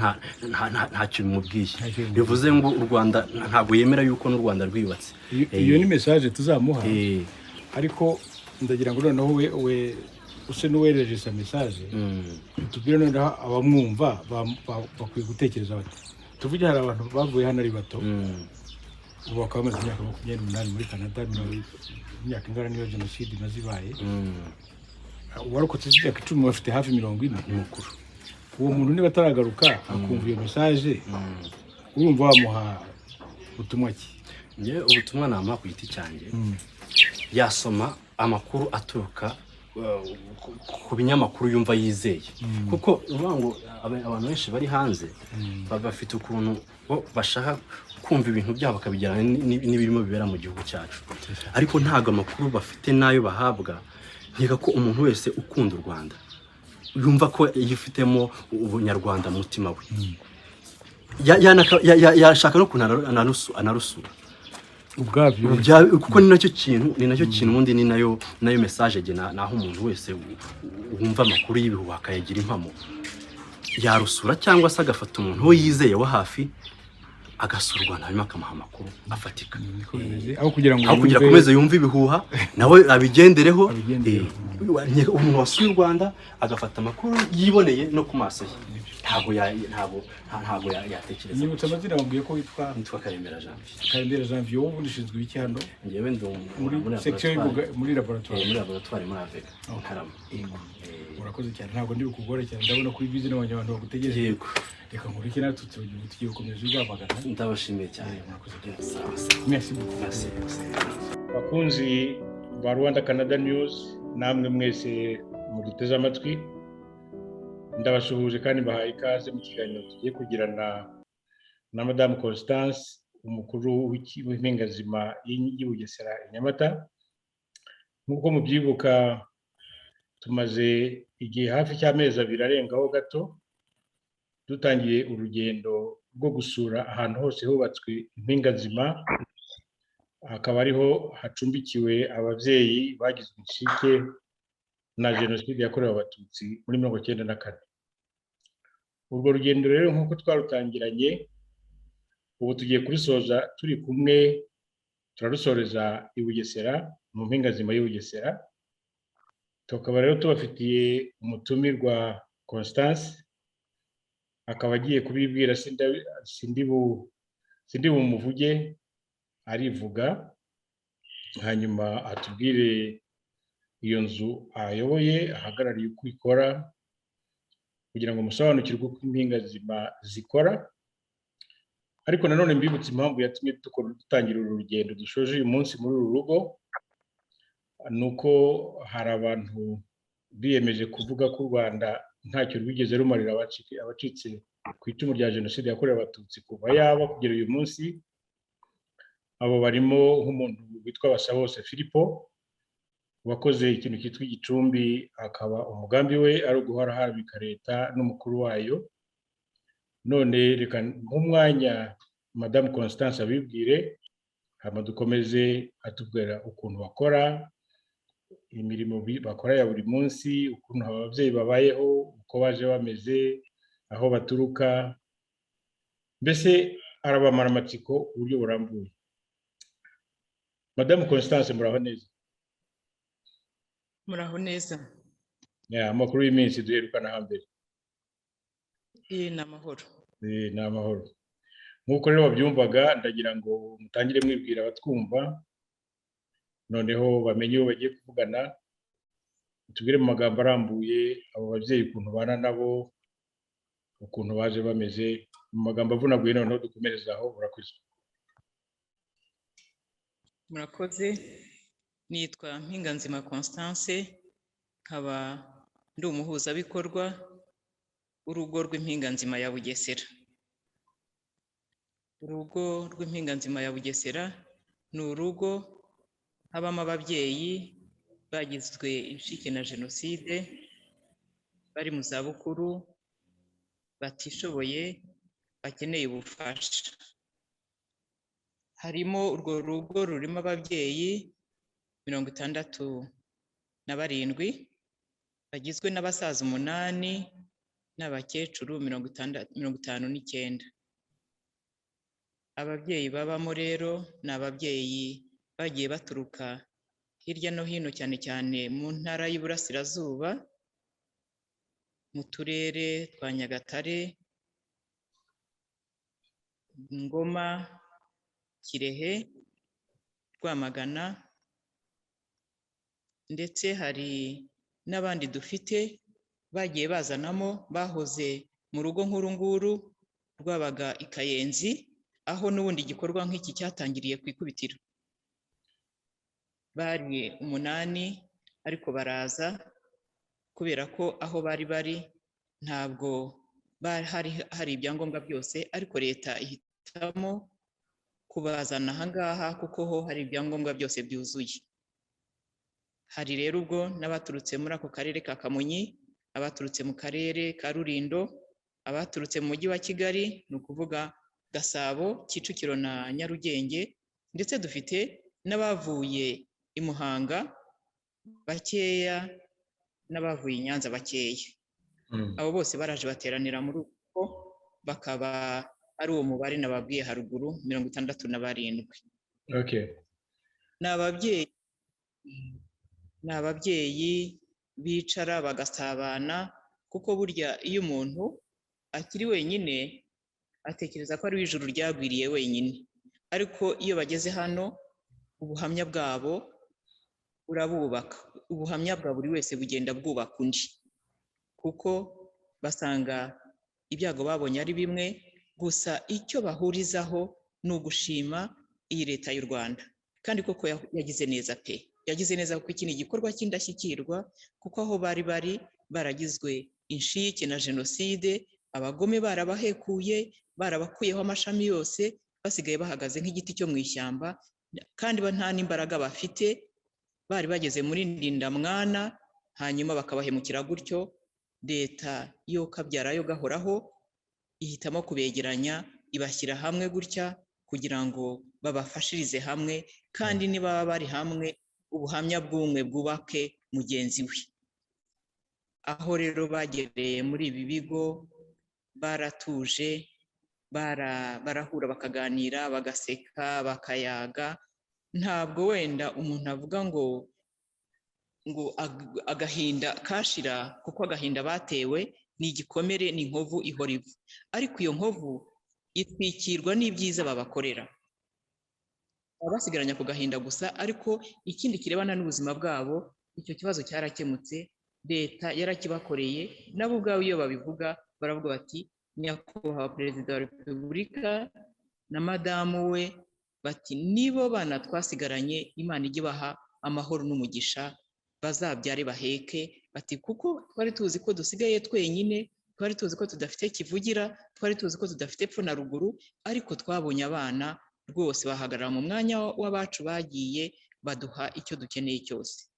ntacyo bimubwiye bivuze ngo u Rwanda ntabwo yemera yuko n'u Rwanda rwiyubatse. Iyo ni message tuzamuha ariko ndagira ngo noneho we use n'uwereje sa message tubwire noneho abamwumva bakwiye gutekereza bati tuvuge hari abantu bavuye hano ari bato ubu bakaba bamaze imyaka 28 muri Canada imyaka ingana niyo genocide nazibaye warokotse imyaka 10 bafite hafi 40 n'umukuru uwo muntu niba ataragaruka akumva iyo message urumva wamuha ubutumwa ki? Ubutumwa nama ku giti cyanjye yasoma amakuru aturuka ku binyamakuru yumva yizeye kuko uvuga abantu benshi bari hanze bafite ukuntu bashaka kumva ibintu byabo bakabijyana n'ibirimo bibera mu gihugu cyacu ariko ntago amakuru bafite nayo bahabwa. Nkeka ko umuntu wese ukunda u Rwanda yumva ko yifitemo ubunyarwanda mu mutima we yashaka no kuntu anarusura ubwabyo kuko ni nacyo kintu ubundi ni nayo message naho umuntu wese wumva amakuru y'ibihuha akayagira impamo yarusura cyangwa se agafata umuntu we yizeye wa hafi agasura u Rwanda hanyuma akamuha amakuru afatika, aho kugira ngo akomeze yumve ibihuha nawe abigendereho. Umuntu wasuye u Rwanda agafata amakuru yiboneye no ku maso ye, ntabwo yatekereza. Nyibutsa amazina wabwiye ko nitwa Karembera Janvier. Karembera Janvier, wowe ubundi ushinzwe iki hano? Njyewe ndi muri section muri laboratoire muri Avega Nkarama. Urakoze cyane, ntabwo ndi bukugore cyane, ndabona kuri bizi n'abanye abantu bagutegereje. Yego, reka nkurike natwe tugiye gukomeza ubwabagana. ndabashimiye cyane. Murakoze cyane. Merci beaucoup. Merci. Bakunzi ba Rwanda Canada News, namwe mwese muduteze amatwi, ndabashuhuje kandi bahaye ikaze mu kiganiro tugiye kugirana na Madame Constance, umukuru w'impinganzima y'i Bugesera i Nyamata. Nkuko mubyibuka, tumaze igihe hafi cy'amezi 2 arengaho gato dutangiye urugendo rwo gusura ahantu hose hubatswe impinganzima, akaba ariho hacumbikiwe ababyeyi bagizwe inshike na genocide yakorewe abatutsi muri 1994. Urwo rugendo rero nkuko twarutangiranye, ubu tugiye kurisoza turi kumwe, turarusoreza i Bugesera mu mpinganzima y'u Bugesera. Tukaba rero tubafitiye umutumirwa Constance, akaba agiye kubibwira, sindi bumuvuge, arivuga hanyuma atubwire iyo nzu ayoboye ahagarariye uko ikora, kugira ngo musobanukirwe uko impinganzima zikora. Ariko nanone mbibutse impamvu yatumye dutangira uru rugendo dushoje uyu munsi muri uru rugo, nuko hari abantu biyemeje kuvuga ko u Rwanda ntacyo rwigeze rumarira abacitse ku icumu rya genocide yakorewe abatutsi kuva yaba kugera uyu munsi. Abo barimo nk'umuntu witwa Basabose Philipo, wakoze ikintu cyitwa igicumbi, akaba umugambi we ari uguhora harabika Leta n'umukuru wayo. None reka nk'umwanya Madame Constance abibwire, hama dukomeze atubwira ukuntu bakora, imirimo bakora ya buri munsi, ukuntu ababyeyi babayeho, uko baje bameze, aho baturuka, mbese arabamara amatsiko uburyo burambuye. Madame Constance, muraho neza? Muraho neza. Amakuru y'iminsi duherukana hambere. Ni amahoro. Ni amahoro. Nkuko rero babyumvaga, ndagira ngo mutangire mwibwira abatwumva, noneho bamenye uwo bagiye kuvugana, tubwire mu magambo arambuye abo babyeyi ukuntu bana nabo, ukuntu baje bameze, mu magambo avunaguye. Noneho dukomereza aho. Urakoze. Murakoze. Nitwa Impinganzima Constance, nkaba ndi umuhuzabikorwa w'urugo rw'impinganzima ya Bugesera. Urugo rw'impinganzima ya Bugesera ni urugo habamo ababyeyi bagizwe inshike na genocide, bari mu zabukuru, batishoboye, bakeneye ubufasha. Harimo urwo rugo rurimo ababyeyi 67 bagizwe n'abasaza 8 n'abakecuru 59. Ababyeyi babamo rero ni ababyeyi bagiye baturuka hirya no hino, cyane cyane mu ntara y'Iburasirazuba, mu turere twa Nyagatare, Ngoma, Kirehe, Rwamagana, ndetse hari n'abandi dufite bagiye bazanamo bahoze mu rugo nkuru nguru rwabaga i Kayenzi, aho n'ubundi igikorwa nk'iki cyatangiriye ku ikubitiro. Bari 8 ariko baraza kubera ko aho bari ntabwo hari ibyangombwa byose, ariko Leta ihitamo kubazana ahangaha kuko ho hari ibyangombwa byose byuzuye. Hari rero ubwo n'abaturutse muri ako karere ka Kamonyi, abaturutse mu karere ka Rulindo, abaturutse mu mujyi wa Kigali, ni ukuvuga Gasabo, Kicukiro na Nyarugenge, ndetse dufite n'abavuye i Muhanga bakeya n'abavuye i Nyanza bakeya. Abo bose baraje bateranira muri uko, bakaba ari uwo mubare nababwiye haruguru 67. Okay. Ni ababyeyi bicara bagasabana, kuko burya iyo umuntu akiri wenyine atekereza ko ari ijuru ryagwiriye wenyine, ariko iyo bageze hano ubuhamya bwabo burabubaka, ubuhamya bwa buri wese bugenda bwubaka undi, kuko basanga ibyago babonye ari bimwe, gusa icyo bahurizaho ni ugushima iyi leta y'u Rwanda, kandi koko yagize neza pe, yagize neza kuko iki ni igikorwa cy'indashyikirwa, kuko aho bari baragizwe inshike na genocide, abagome barabahekuye, barabakuyeho amashami yose, basigaye bahagaze nk'igiti cyo mu ishyamba, kandi nta n'imbaraga bafite, bari bageze muri ndindamwana, hanyuma bakabahemukira gutyo. Leta yo kabyara yo gahoraho ihitamo kubegeranya, ibashyira hamwe gutya kugira ngo babafashirize hamwe, kandi niba bari hamwe ubuhamya bw'umwe bwubake mugenzi we. Aho rero bagereye muri ibi bigo baratuje, barahura bakaganira, bagaseka, bakayaga. Ntabwo wenda umuntu avuga ngo agahinda kashira, kuko agahinda batewe ni igikomere, ni inkovu ihora ivu, ariko iyo nkovu itwikirwa n'ibyiza babakorera. Basigaranya ku gahinda gusa, ariko ikindi kirebana n'ubuzima bwabo icyo kibazo cyarakemutse, leta yarakibakoreye, nabo ubwabo iyo babivuga baravuga bati nyakubahwa perezida wa repubulika na madamu we, bati nibo bana twasigaranye, Imana ijye ibaha amahoro n'umugisha, bazabyare baheke, bati kuko twari tuzi ko dusigaye twenyine, twari tuzi ko tudafite kivugira, twari tuzi ko tudafite epfo na ruguru, ariko twabonye abana rwose bahagarara mu mwanya w'abacu bagiye, baduha icyo dukeneye cyose.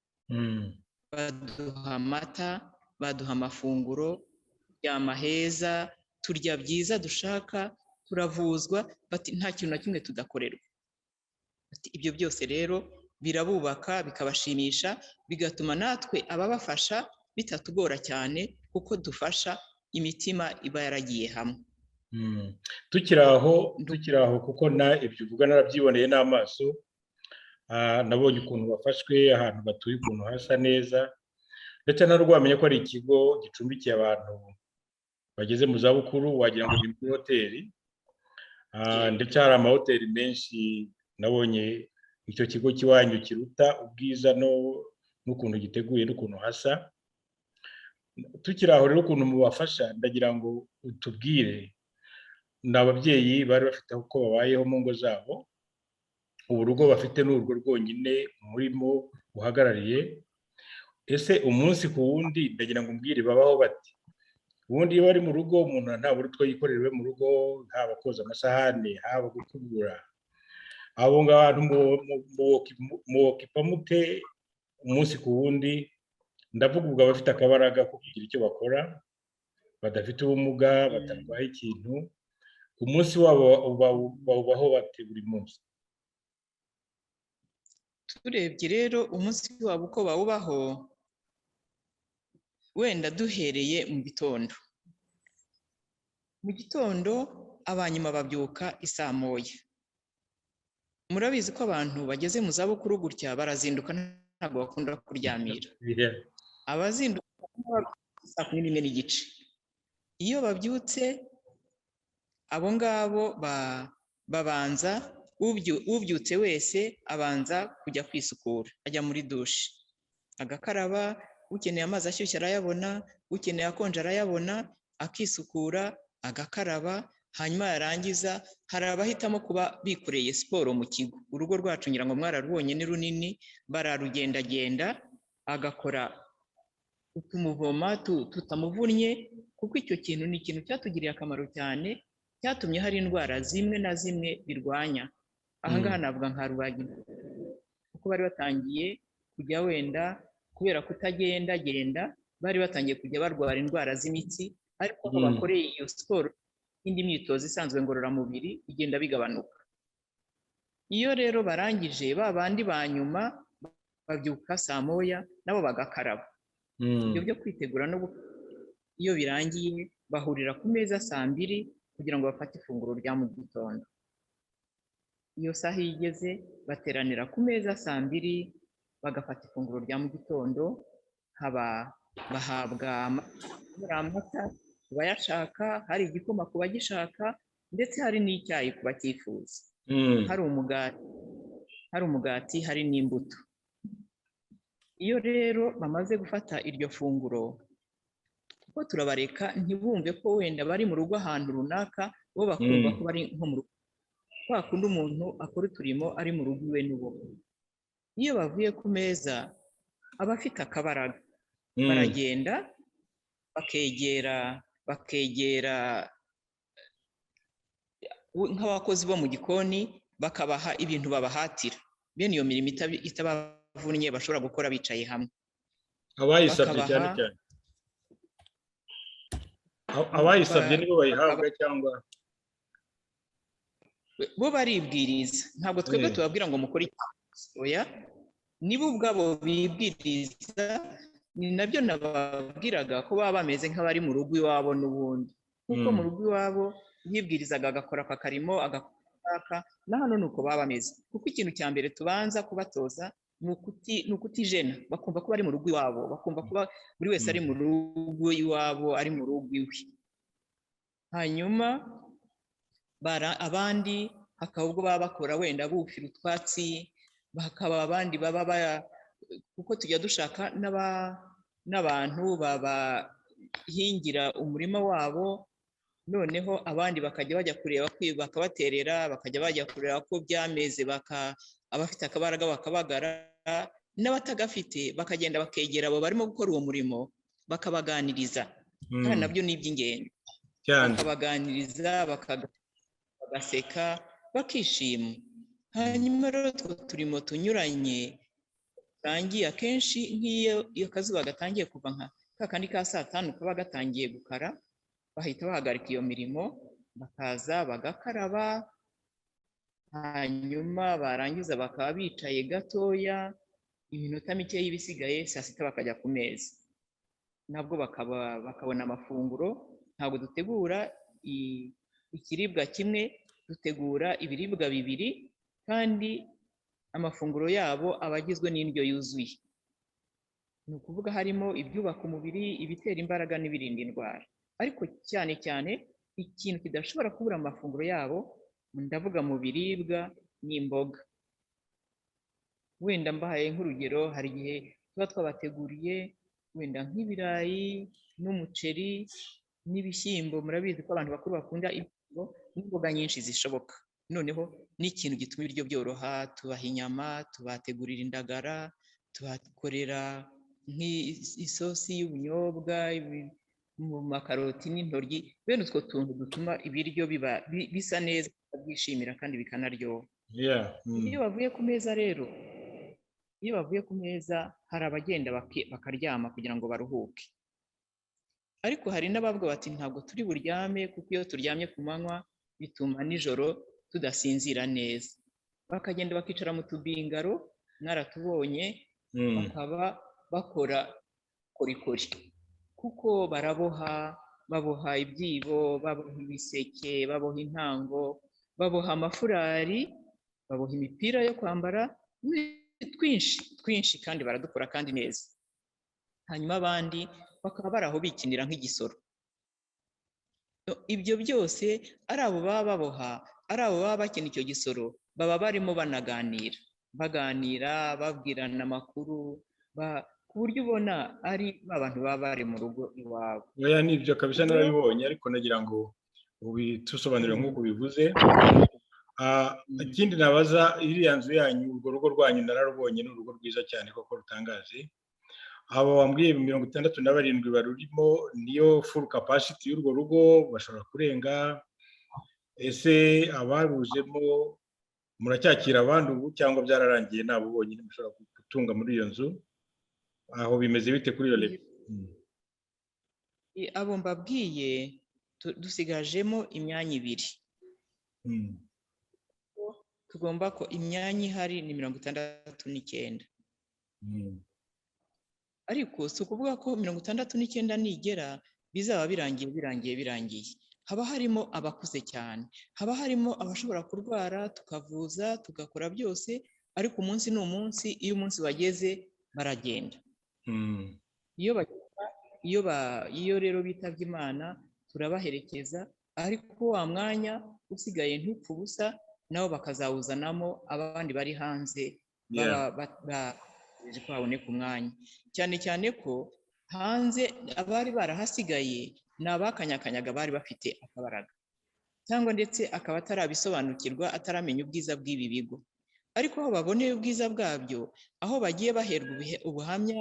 Baduha amata, baduha amafunguro, turyama heza, turya byiza dushaka, turavuzwa, bati nta kintu na kimwe tudakorerwa. Bati ibyo byose rero birabubaka, bikabashimisha, bigatuma natwe ababafasha bitatugora cyane, kuko dufasha imitima iba yaragiye hamwe. Tukiri aho kuko ibyo uvuga narabyiboneye n'amaso, nabonye ukuntu bafashwe, ahantu batuye ukuntu hasa neza, ndetse narwamenye ko ari ikigo gicumbikiye abantu bageze mu zabukuru, wagira ngo ni muri hoteli, ndetse hari amahoteli menshi. Nabonye icyo kigo kiwanyu kiruta ubwiza n'ukuntu giteguye n'ukuntu hasa. Tukiri aho rero ukuntu mubafasha, ndagira ngo utubwire, ni ababyeyi bari bafite uko babayeho mu ngo zabo, ubu rugo bafite n'urwo rwonyine murimo uhagarariye. Ese umunsi ku wundi ndagira ngo umbwire babaho bati? Ubundi iyo bari mu rugo umuntu ntabura utwo yikorera mu rugo, haba koza amasahani, haba gukubura. Abo ngabo muwokipa mute umunsi ku wundi? Ndavuga ubwo abafite akabaraga ko kugira icyo bakora, badafite ubumuga, batarwaye ikintu, umunsi wabo bawubaho bate buri munsi? Turebye rero umunsi wabo uko bawubaho, wenda duhereye mu gitondo. Mu gitondo abanyuma babyuka isaa moya. Murabizi ko abantu bageze mu zabukuru gutya barazinduka, ntabwo bakunda kuryamira. Abazinduka saa 11:30. Iyo babyutse abo ngabo babanza, ubyutse wese abanza kujya kwisukura, ajya muri dushe agakaraba, ukeneye amazi ashyushye arayabona, ukeneye akonje arayabona, akisukura agakaraba. Hanyuma yarangiza, hari abahitamo kuba bikoreye siporo mu kigo. Urugo rwacu ngira ngo mwararubonye ni runini, bararugendagenda, agakora utumuvoma tutamuvunnye, kuko icyo kintu ni ikintu cyatugiriye akamaro cyane, cyatumye hari indwara zimwe na zimwe birwanya. Ahangaha navuga nka rubagimpande, kuko bari batangiye kujya wenda kubera kutagendagenda, bari batangiye kujya barwara indwara z'imitsi, ariko ko bakoreye iyo siporo indi myitozo isanzwe ngororamubiri igenda bigabanuka. Iyo rero barangije, ba bandi ba nyuma babyuka saa moya nabo bagakaraba. Ibyo byo kwitegura no iyo birangiye bahurira ku meza saa 2, kugira ngo bafate ifunguro rya mu gitondo. Iyo saha iyo igeze bateranira ku meza saa 2 bagafata ifunguro rya mu gitondo, bahabwa amata ku bayashaka, hari igikoma ku bagishaka, ndetse hari n'icyayi ku bacyifuza, hari umugati, hari n'imbuto. Iyo rero bamaze gufata iryo funguro, kuko turabareka ntibumve ko wenda bari mu rugo ahantu runaka, bo bakumva ko bari nko mu rugo. Kwa kundi umuntu akora uturimo ari mu rugo iwe n'uwo. Iyo bavuye ku meza, abafite akabaraga baragenda bakegera nk'abakozi bo mu gikoni, bakabaha ibintu babahatira, bene iyo mirimo itabavunnye bashobora gukora bicaye hamwe. Abayisabye cyane cyane, abayisabye nibo bayihabwa cyangwa bo baribwiriza? Ntabwo twebwe tubabwira ngo mukore oya, nibo ubwabo bibwiriza. Ni nabyo nababwiraga ko baba bameze nk'abari mu rugo iwabo n'ubundi, kuko mu rugo iwabo yibwirizaga agakora aka karimo agakora, na hano nuko baba bameze. Kuko ikintu cya mbere tubanza kubatoza ni ukutijena, bakumva ko bari mu rugo iwabo, bakumva ko buri wese ari mu rugo iwabo, ari mu rugo iwe. Hanyuma abandi hakaba ubwo baba bakora wenda bufira utwatsi, hakaba abandi baba kuko tujya dushaka n'abantu babahingira umurima wabo, noneho abandi bakajya bajya kureba, bakabaterera, bakajya bajya kureba ko byameze, abafite akabaraga bakabagara, n'abatagafite bakagenda bakegera abo barimo gukora uwo murimo bakabaganiriza. Kandi nabyo ni iby'ingenzi, bakabaganiriza, bagaseka, bakishima. Hanyuma rero utwo turimo tunyuranye tangiye akenshi, nk'iyo akazuba gatangiye kuva nka kandi ka saa 5 kaba gatangiye gukara, bahita bahagarika iyo mirimo, bakaza bagakaraba, hanyuma barangiza bakaba bicaye gatoya, iminota mike y'ibisigaye, saa 6 bakajya ku meza. Nabwo bakabona amafunguro. Ntabwo dutegura ikiribwa kimwe, dutegura ibiribwa 2, kandi amafunguro yabo aba agizwe n'indyo yuzuye. Ni ukuvuga harimo ibyubaka umubiri, ibitera imbaraga n'ibirinda indwara. Ariko cyane cyane ikintu kidashobora kubura amafunguro yabo, ndavuga mu biribwa, ni imboga. Wenda mbahaye nk'urugero, hari igihe tuba twabateguriye wenda nk'ibirayi n'umuceri n'ibishyimbo. Murabizi ko abantu bakuru bakunda imboga nyinshi zishoboka. Noneho n'ikintu gituma ibiryo byoroha, tubaha inyama, tubategurira indagara, tubakorera nk'isosi y'ubunyobwa, mu makaroti n'intoryi. Bene utwo tuntu dutuma ibiryo bisa neza, byishimira kandi bikanaryoha. Iyo bavuye ku meza rero, hari abagenda bakaryama kugira ngo baruhuke. Ariko hari n'abavuga bati ntabwo turi buryame, kuko iyo turyamye ku manywa bituma nijoro tudasinzira neza. Bakagenda bakicara mu tubingaro, mwaratubonye, bakaba bakora korikori, kuko baboha ibyibo, baboha ibiseke, baboha intango, baboha amafurari, baboha imipira yo kwambara, twinshi kandi baradukora kandi neza. Hanyuma abandi bakaba bari aho bikinira nk'igisoro. Ibyo byose ari abo baba baboha, ari abo baba bakina icyo gisoro, baba barimo baganira, babwirana amakuru, ku buryo ubona ari abantu baba bari mu rugo iwabo. Oya, nibyo kabisa, narabibonye, ariko nagira ngo ubitusobanurire nk'uko bivuze. Ikindi nabaza, iriya nzu yanyu, urwo rugo rwanyu nararubonye, ni urugo rwiza cyane koko rutangaje. Abo wambwiye 67 barurimo, niyo full capacity y'urwo rugo, bashobora kurenga? Ese abarujemo muracyakira abandi ubu, cyangwa byararangiye nabo bonyine mushobora gutunga muri iyo nzu? Aho bimeze bite kuri iyo level? Abo mbabwiye dusigajemo imyanya 2. Tugomba ko imyanya ihari ni 69. Ariko si ukuvuga ko 69 nigera bizaba birangiye. haba harimo abakuze cyane, haba harimo abashobora kurwara tukavuza tugakora byose, ariko umunsi ni umunsi, iyo umunsi wageze baragenda. Iyo rero bitabye Imana turabaherekeza, ariko wa mwanya usigaye ntupfe ubusa, nabo bakazawuzanamo abandi bari hanze baje ko haboneka umwanya, cyane cyane ko hanze abari barahasigaye ni abakanyakanyaga bari bafite akabaraga, cyangwa ndetse akaba atarabisobanukirwa, ataramenya ubwiza bw'ibi bigo, ariko aho baboneye ubwiza bwabyo, aho bagiye baherwa ubuhamya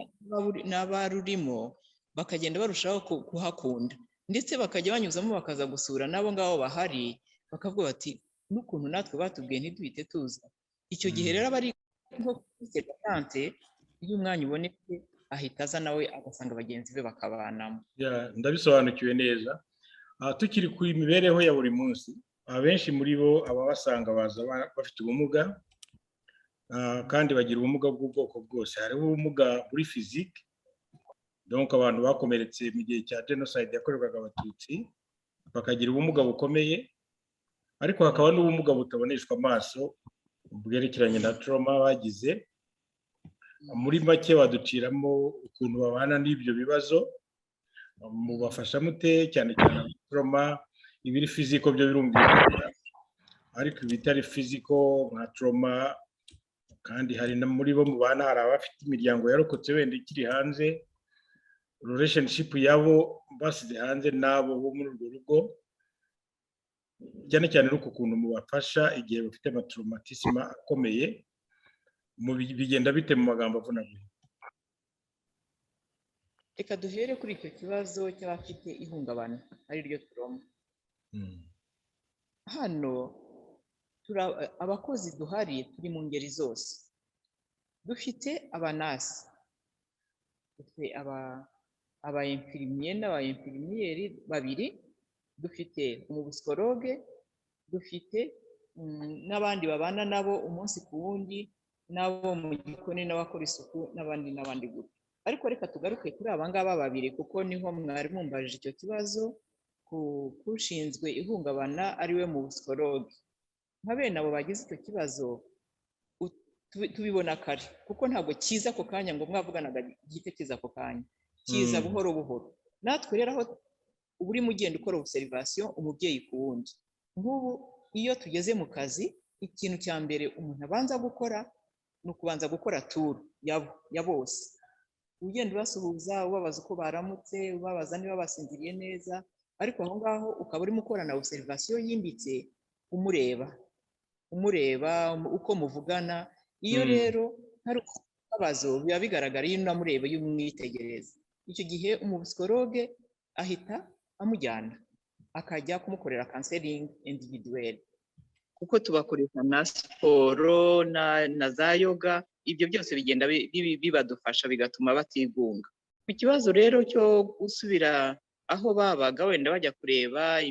n'abarurimo, bakagenda barushaho kuhakunda, ndetse bakajya banyuzamo bakaza gusura n'abo ngabo bahari, bakavuga bati n'ukuntu natwe batubwiye ntiduhite tuza. Icyo gihe rero aba ari nko kuri iyo umwanya ubonetse ahita aza nawe agasanga bagenzi be bakabanamo. Ndabisobanukiwe neza. Tukiri ku mibereho ya buri munsi, abenshi muri bo ababasanga baza bafite ubumuga, kandi bagira ubumuga bw'ubwoko bwose. Hariho ubumuga buri physique, donc abantu bakomeretse mu gihe cya genocide yakorerwaga abatutsi bakagira ubumuga bukomeye, ariko hakaba n'ubumuga butaboneshwa amaso bwerekeranye na trauma bagize. Muri make baduciramo ukuntu babana n'ibyo bibazo, mubafasha mute, cyane cyane trauma ibiri physical byo birumvikana, ariko ibitari physical nka trauma, kandi hari na muri bo mubana hari abafite imiryango yarokotse wenda ikiri hanze, relationship yabo basize hanze nabo bo muri urwo rugo, cyane cyane nuko ukuntu mubafasha igihe bafite amatraumatisme akomeye, bigenda bite mu magambo avunaguye? Reka duhere kuri icyo kibazo cy'abafite ihungabana ari ryo trauma. Hano abakozi duhari turi mu ngeri zose. Dufite abanasi, dufite aba infirmier n'aba infirmieri babiri, dufite umupsikologe, dufite n'abandi babana nabo umunsi ku wundi, n'abo mu gikoni n'abakora isuku n'abandi gutyo. Ariko reka tugaruke kuri aba ngaba babiri, kuko niho mwari mumbajije icyo kibazo, kushinzwe ihungabana ariwe mu psikologe. Nka bene abo bagize icyo kibazo tubibona kare, kuko ntabwo kiza ako kanya ngo mwavuganaga gihite kiza ako kanya, kiza buhoro buhoro. Natwe rero aho urimo ugenda ukora observation umubyeyi ku wundi, nk'ubu iyo tugeze mu kazi, ikintu cya mbere umuntu abanza gukora ni ukubanza gukora turu ya bose, ugenda ubasuhuza, ubabaza uko baramutse, ubabaza niba basinziriye neza, ariko aho ngaho ukaba urimo ukorana observation yimbitse, umureba uko muvugana. Iyo rero hari ibibazo biba bigaragara iyo unamureba, iyo umwitegereza, icyo gihe umupsikologe ahita amujyana akajya kumukorera counseling individuel, kuko tubakoresha na siporo na za yoga. Ibyo byose bigenda bibadufasha bigatuma batigunga. Ku kibazo rero cyo gusubira aho babaga, wenda bajya kureba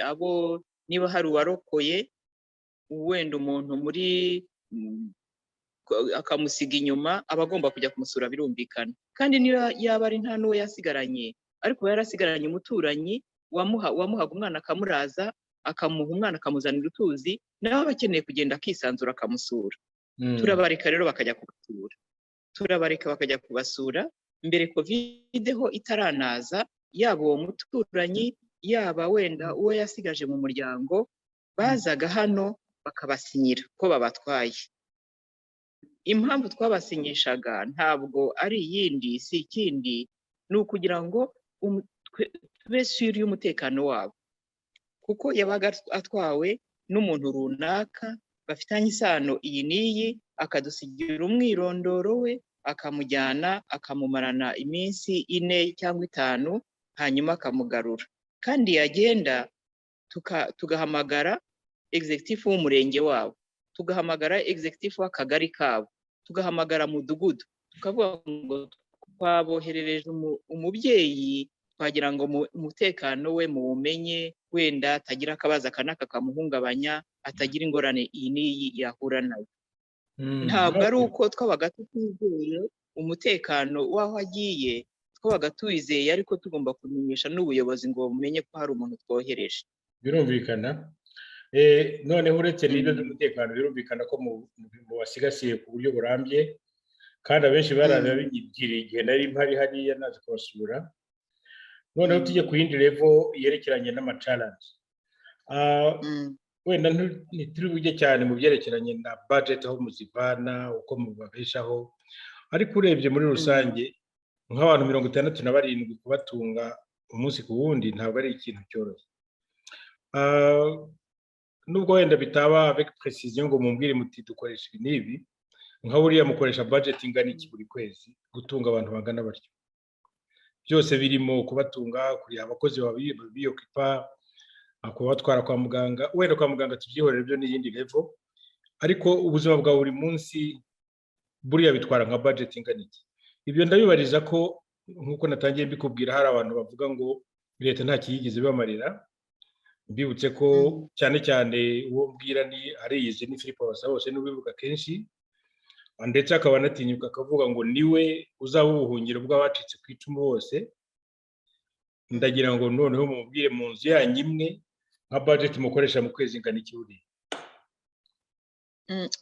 abo, niba hari uwarokoye wenda umuntu muri akamusiga inyuma, aba agomba kujya kumusura, birumvikana. Kandi niyo yaba ari nta n'uwo yasigaranye, ariko yarasigaranye umuturanyi wamuhaga umwana akamuraza, akamuha umwana akamuzanira utuzi, nawe aba akeneye kugenda akisanzura akamusura. Turabareka rero bakajya kubasura, mbere covid ho itaranaza, yaba uwo muturanyi yaba wenda uwo yasigaje mu muryango, bazaga hano bakabasinyira ko babatwaye. Impamvu twabasinyishaga ntabwo ari iyindi, si ikindi, ni ukugira ngo tube sure y'umutekano wabo, kuko yabaga atwawe n'umuntu runaka bafitanye isano iyi n'iyi, akadusigira umwirondoro we, akamujyana akamumarana iminsi 4 cyangwa 5, hanyuma akamugarura. Kandi yagenda tugahamagara executive w'umurenge wabo, tugahamagara executive w'akagari kabo, tugahamagara mudugudu, tukavuga ngo twaboherereje umubyeyi, twagira ngo umutekano we muwumenye, wenda atagira akabaza kanaka kamuhungabanya, atagira ingorane iyi n'iyi yahura nayo. Ntabwo ari uko twabaga tutizeye umutekano w'aho agiye, twabaga tuwizeye, ariko tugomba kumenyesha n'ubuyobozi ngo bumenye ko hari umuntu twohereje. birumvikana. Noneho uretse n'ibyo by'umutekano birumvikana ko mu basigasiye ku buryo burambye, kandi abenshi barabigiriye igihe nari mpari hariya naje kubasura. Noneho tujye ku yindi level yerekeranye n'amachallenge. Wenda ntituri bujye cyane mu byerekeranye na budget aho muzivana uko mubabeshaho, ariko urebye muri rusange nk'abantu 67 kubatunga umunsi ku wundi ntabwo ari ikintu cyoroshye. Nubwo wenda bitaba avec précision ngo mumbwire muti dukoresha ibi n'ibi, nka buriya mukoresha budget ingana iki buri kwezi gutunga abantu bangana batyo? Byose birimo kubatunga, kuri abakozi biyokipa, kubatwara kwa muganga. Wenda kwa muganga tubyihorera, ibyo n'iyindi level, ariko ubuzima bwa buri munsi buriya bitwara nka budget ingana iki? Ibyo ndabibariza ko nkuko natangiye mbikubwira hari abantu bavuga ngo leta nta kiyigeze bamarira. Mbibutse ko cyane cyane uwo mbwira ni ariyize ni Philipo Basabose n'ubivuga kenshi, ndetse akaba anatinyuka akavuga ngo niwe uzaba ubuhungiro bw'abacitse ku icumu bose. Ndagira ngo noneho mubwire mu nzu yanyu imwe nka budget mukoresha mu kwezi ingana iki buriya?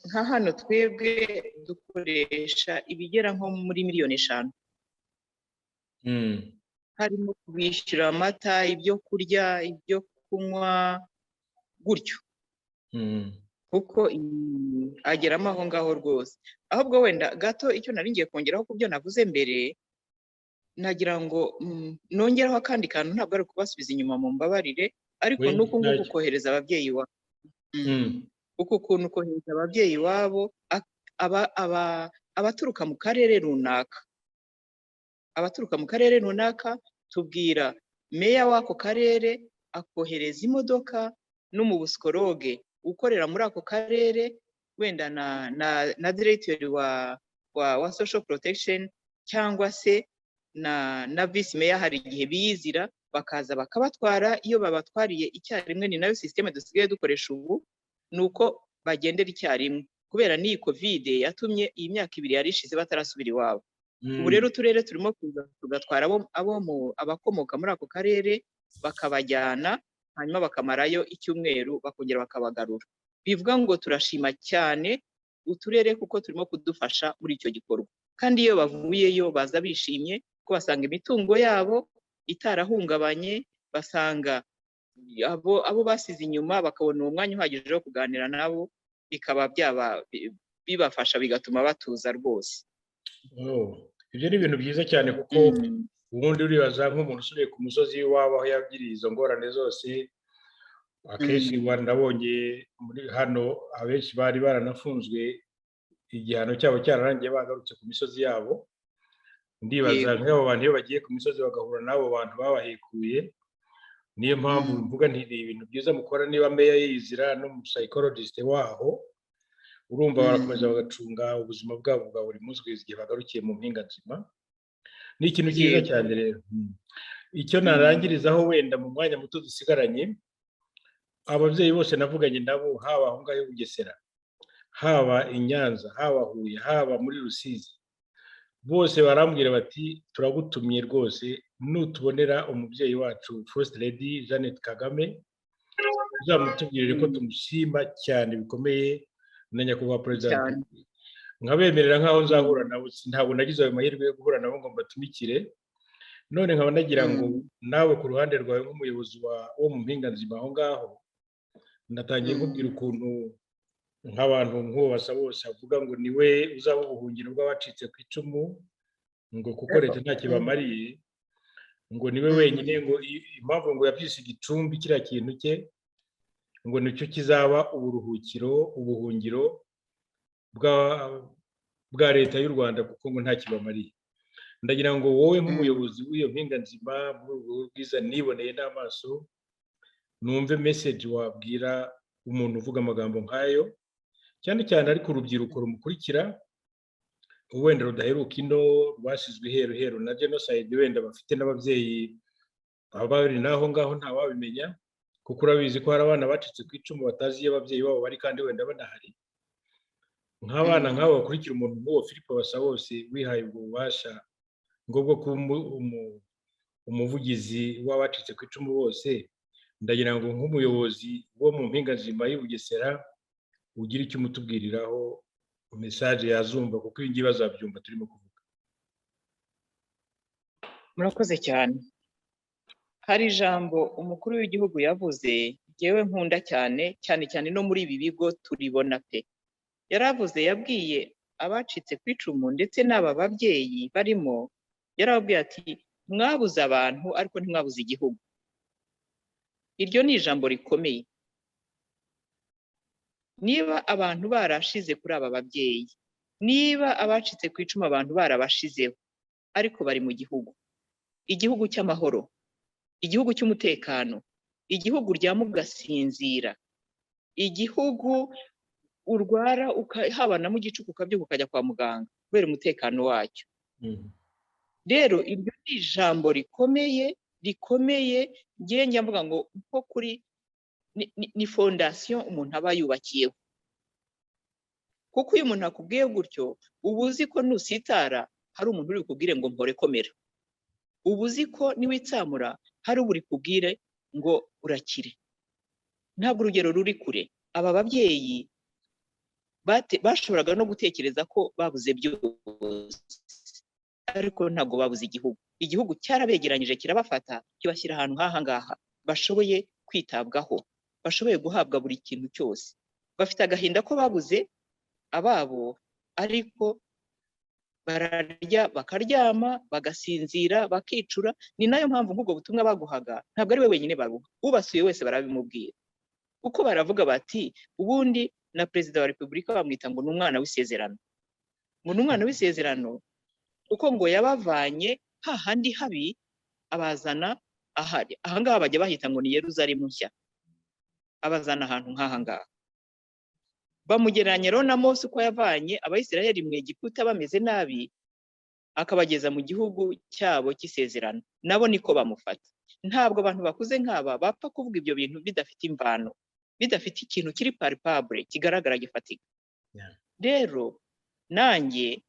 Nka hano twebwe dukoresha ibigera nko muri miliyoni 5. Harimo kubishyura amata, ibyo kurya, ibyo kunywa gutyo, kuko ageramo aho ngaho rwose. Ahubwo wenda gato icyo nari ngiye kongeraho ku byo navuze mbere, nagira ngo nongeraho akandi kantu, ntabwo ari kubasubiza inyuma mu mbabarire, ariko nuko nguko kohereza ababyeyi wabo, uko kuntu kohereza ababyeyi wabo abaturuka mu karere runaka, tubwira meya w'ako karere akohereza imodoka n'umubuscologue ukorera muri ako karere, wenda na director wa social protection, cyangwa se na vice meya. Hari igihe biyizira bakaza bakabatwara. Iyo babatwariye icyarimwe, ni nayo systeme dusigaye dukoresha ubu, nuko bagendera icyarimwe, kubera n'iyi covid yatumye iyi myaka 2 yarishize batarasubira iwabo. Ubu rero uturere turimo kuza tugatwara abakomoka muri ako karere bakabajyana, hanyuma bakamarayo icyumweru bakongera bakabagarura. Bivuga ngo turashima cyane uturere kuko turimo kudufasha muri icyo gikorwa, kandi iyo bavuyeyo baza bishimye ko basanga imitungo yabo itarahungabanye, basanga abo basize inyuma, bakabona umwanya uhagije wo kuganira nabo, bikaba bibafasha, bigatuma batuza rwose. Ibyo ni ibintu byiza cyane, kuko ubundi uribaza nk'umuntu usubiye ku musozi w'iwabo aho yagiriye izo ngorane zose. Akenshi ndabonye muri hano abenshi bari baranafunzwe, igihano cyabo cyararangiye bagarutse ku misozi yabo. Ndibaza nk'abo bantu iyo bagiye ku misozi bagahura n'abo bantu babahekuye. Niyo mpamvu mvuga nti ni ibintu byiza mukora. Niba meya yizira n'umusaykologiste waho, urumva barakomeza bagacunga ubuzima bwabo bwa buri munsi kugeza igihe bagarukiye mu mpinganzima. Ni ikintu cyiza cyane rero. Icyo narangirizaho wenda mu mwanya muto dusigaranye, ababyeyi bose navuganye nabo, haba aho ngaho i Bugesera, haba i Nyanza, haba Huye, haba muri Rusizi, bose barambwira bati turagutumye rwose, nutubonera umubyeyi wacu First Lady Jeannette Kagame, uzamutubwirire ko tumushima cyane bikomeye, na nyakubahwa Perezida, nkabemerera nk'aho nzahura nabo. Ntabwo nagize ayo mahirwe yo guhura nabo ngo mbatumikire. None nkaba nagira ngo nawe ku ruhande rwawe nk'umuyobozi wo mu mpinganzima aho ngaho, ndatangiye kubwira ukuntu nk'abantu nk'uwo Basabose avuga ngo niwe uzaba ubuhungiro bw'abacitse ku icumu, ngo kuko leta nta kibamariye, ngo niwe wenyine, ngo impamvu ngo yabyise igicumbi kiriya kintu cye, ngo nicyo kizaba ubuhungiro bwa leta y'u Rwanda, kuko ngo nta kibamariye. Ndagira ngo wowe nk'umuyobozi w'iyo mpinganzima muri ubwo bwiza niboneye n'amaso, numve message wabwira umuntu uvuga amagambo nk'ayo, cyane cyane ariko urubyiruko rumukurikira, wenda rudaheruka ino, rwasizwe iheru na genocide, wenda bafite n'ababyeyi bari naho ngaho ntawabimenya, kuko urabizi ko hari abana bacitse ku icumu batazi iyo ababyeyi babo bari, kandi wenda banahari. Nk'abana nk'abo bakurikira umuntu nk'uwo Philipo Basabose wihaye ubwo bubasha ngo bwo kuba umuvugizi w'abacitse ku icumu bose, ndagira ngo nk'umuyobozi wo mu mpinganzima y'i Bugesera ugira icyo umutubwiriraho message yazumva kuko ibi ngibi bazabyumva turimo kuvuga. murakoze cyane. Hari ijambo umukuru w'igihugu yavuze yewe nkunda cyane cyane no muri ibi bigo turibona pe. Yaravuze, yabwiye abacitse kw'icumu ndetse n'aba babyeyi barimo, yarababwiye ati mwabuze abantu ariko ntimwabuze igihugu. Iryo ni ijambo rikomeye. Niba abantu barashize kuri aba babyeyi, niba abacitse kw'icumu abantu barabashizeho, ariko bari mu gihugu, igihugu cy'amahoro, igihugu cy'umutekano, igihugu uryama ugasinzira, igihugu urwara habana mu gicuku ukabyuka ukajya kwa muganga kubera umutekano wacyo. Rero iryo ni ijambo rikomeye ngiye njya mvuga ngo nko kuri ni fondation umuntu aba yubakiyeho, kuko iyo umuntu akubwiye gutyo uba uzi ko nusitara hari umuntu uri bukubwire ngo mpore komera, uba uzi ko niwitsamura hari uri kubwire ngo urakire. Ntabwo urugero ruri kure. Aba babyeyi bashoboraga no gutekereza ko babuze byose, ariko ntabwo babuze igihugu. Igihugu cyarabegeranyije kirabafata kibashyira ahantu nk'aha ngaha bashoboye kwitabwaho, bashoboye guhabwa buri kintu cyose. Bafite agahinda ko babuze ababo, ariko bararya bakaryama bagasinzira bakicura. Ni nayo mpamvu nk'ubwo butumwa baguhaga ntabwo ari we wenyine baruha, ubasuye wese barabimubwira, kuko baravuga bati ubundi na perezida wa repubulika bamwita ngo ni umwana w'isezerano, ngo ni umwana w'isezerano, kuko ngo yabavanye hahandi habi abazana ahari. Ahangaha bajya bahita ngo ni Yeruzalemu nshya, abazana ahantu nk'aha ngaha. Bamugereranya rero na Mose uko yavanye abayisiraheli mu Egiputa bameze nabi akabageza mu gihugu cyabo cy'isezerano, nabo niko bamufata. Ntabwo abantu bakuze nk'aba bapfa kuvuga ibyo bintu bidafite imvano, bidafite ikintu kiri palpable kigaragara gifatika. Rero nanjye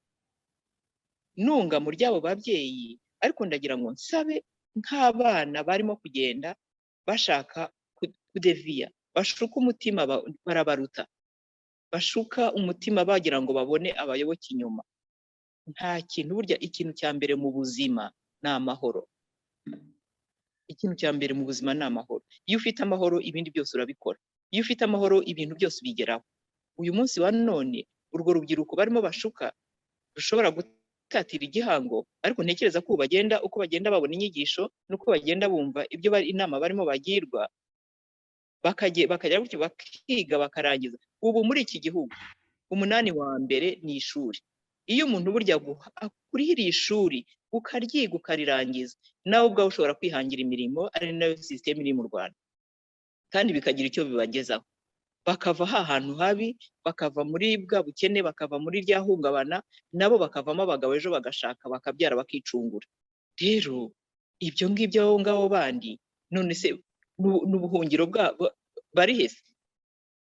nunga muri abo babyeyi, ariko ndagira ngo nsabe nk'abana barimo kugenda bashaka kudeviya, bashuka umutima barabaruta, bashuka umutima bagira ngo babone abayoboke inyuma. Nta kintu, burya ikintu cya mbere mu buzima ni amahoro. Ikintu cya mbere mu buzima ni amahoro. Iyo ufite amahoro ibindi byose urabikora. Iyo ufite amahoro ibintu byose ubigeraho. Uyu munsi wa none urwo rubyiruko barimo bashuka rushobora gutatira igihango, ariko ntekereza ko uko bagenda babona inyigisho nuko bagenda bumva ibyo inama barimo bagirwa, bakajya gutyo bakiga bakarangiza. Ubu muri iki gihugu 8 wa mbere ni ishuri. Iyo umuntu burya akurihira ishuri ukaryiga ukarirangiza, nawe ubwawe ushobora kwihangira imirimo, ari nayo system iri mu Rwanda, kandi bikagira icyo bibagezaho. Bakava hantu habi, bakava muri bwa bukene, bakava muri rya hungabana, nabo bakavamo abagabo ejo bagashaka bakabyara bakicungura. Rero ibyo ngibyo aho ngaho bandi none se n'ubuhungiro bwabo bari hese?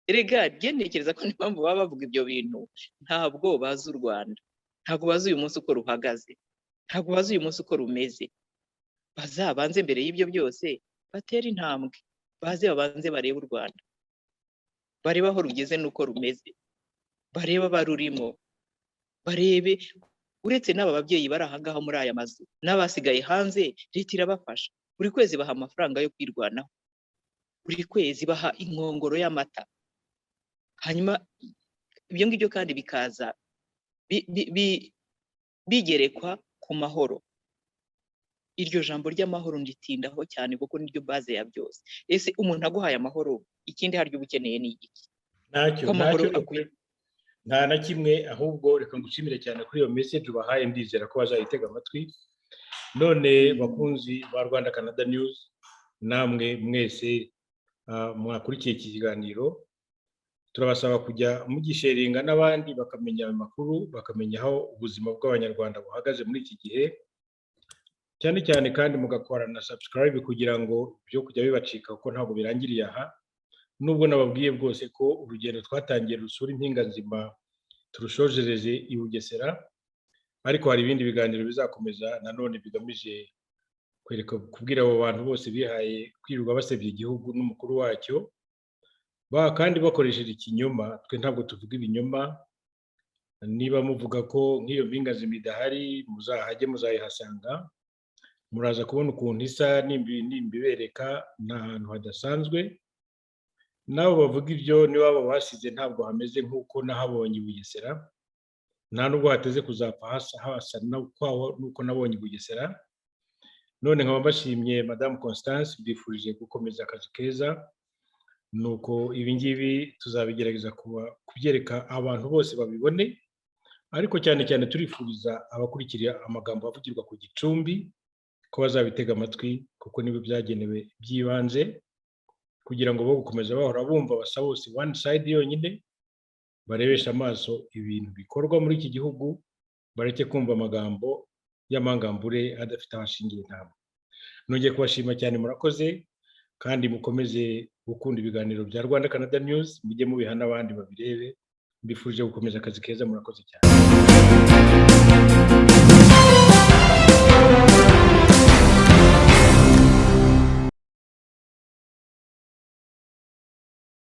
Erega ntekereza ko n'impamvu baba bavuga ibyo bintu ntabwo bazi u Rwanda, ntabwo bazi uyu munsi uko ruhagaze, ntabwo bazi uyu munsi uko rumeze. Bazabanze mbere y'ibyo byose batera intambwe, babanze barebe u Rwanda, barebe aho rugeze n'uko rumeze, barebe abarurimo, barebe uretse n'aba babyeyi bari aha ngaha muri aya mazu n'abasigaye hanze. Leta irabafasha, buri kwezi baha amafaranga yo kwirwanaho, buri kwezi baha inkongoro y'amata. Hanyuma ibyo ngibyo kandi bikaza bigerekwa ku mahoro. Iryo jambo ry'amahoro nditindaho cyane kuko niryo base ya byose. Ese umuntu aguhaye amahoro ikindi haryo ubukeneye ni iki? Ntacyo nta na kimwe, ahubwo reka ngushimire cyane kuri iyo message ubahaye. Ndizera ko bazayitega amatwi. None bakunzi ba Rwanda Canada News, namwe mwese mwakurikiye iki kiganiro, turabasaba kujya mugisharinga n'abandi bakamenya ayo makuru, bakamenya aho ubuzima bw'abanyarwanda buhagaze muri iki gihe, cyane cyane kandi mugakora na subscribe kugira ngo byo kujya bibacika kuko ntabwo birangiriye aha. Nubwo nababwiye bwose ko urugendo twatangiye rusura impinganzima turushojereje i Bugesera, ariko hari ibindi biganiro bizakomeza nanone bigamije kwereka kubwira abo bantu bose bihaye kwirirwa basebya igihugu n'umukuru wacyo kandi bakoresheje ikinyoma. Twe ntabwo tuvuga ibinyoma. Niba muvuga ko nk'iyo mpinganzima idahari muzahajye muzayihasanga, muraza kubona ukuntu isa nimbibereka nta hantu hadasanzwe. Nabo bavuga ibyo niwabo basize ntabwo hameze nk'uko nahabonye i Bugesera, nta nubwo hateze kuzapfa hasa nuko nabonye i Bugesera. None nkaba mbashimye Madame Constance, mbifurije gukomeza akazi keza. Nuko ibi ngibi tuzabigerageza kubyereka abantu bose babibone, ariko cyane cyane turifuriza abakurikira amagambo avugirwa ku gicumbi ko bazabitega amatwi, kuko nibo byagenewe by'ibanze, kugira ngo bo gukomeza bahora bumva Basabose one side yonyine, barebesha amaso ibintu bikorwa muri iki gihugu, bareke kumva amagambo y'amangambure adafite abashingiye ntabwo. Nongeye kubashima cyane, murakoze, kandi mukomeze gukunda ibiganiro bya Rwanda Canada News, mujye mubiha n'abandi babirebe. Mbifurije gukomeza akazi keza, murakoze cyane.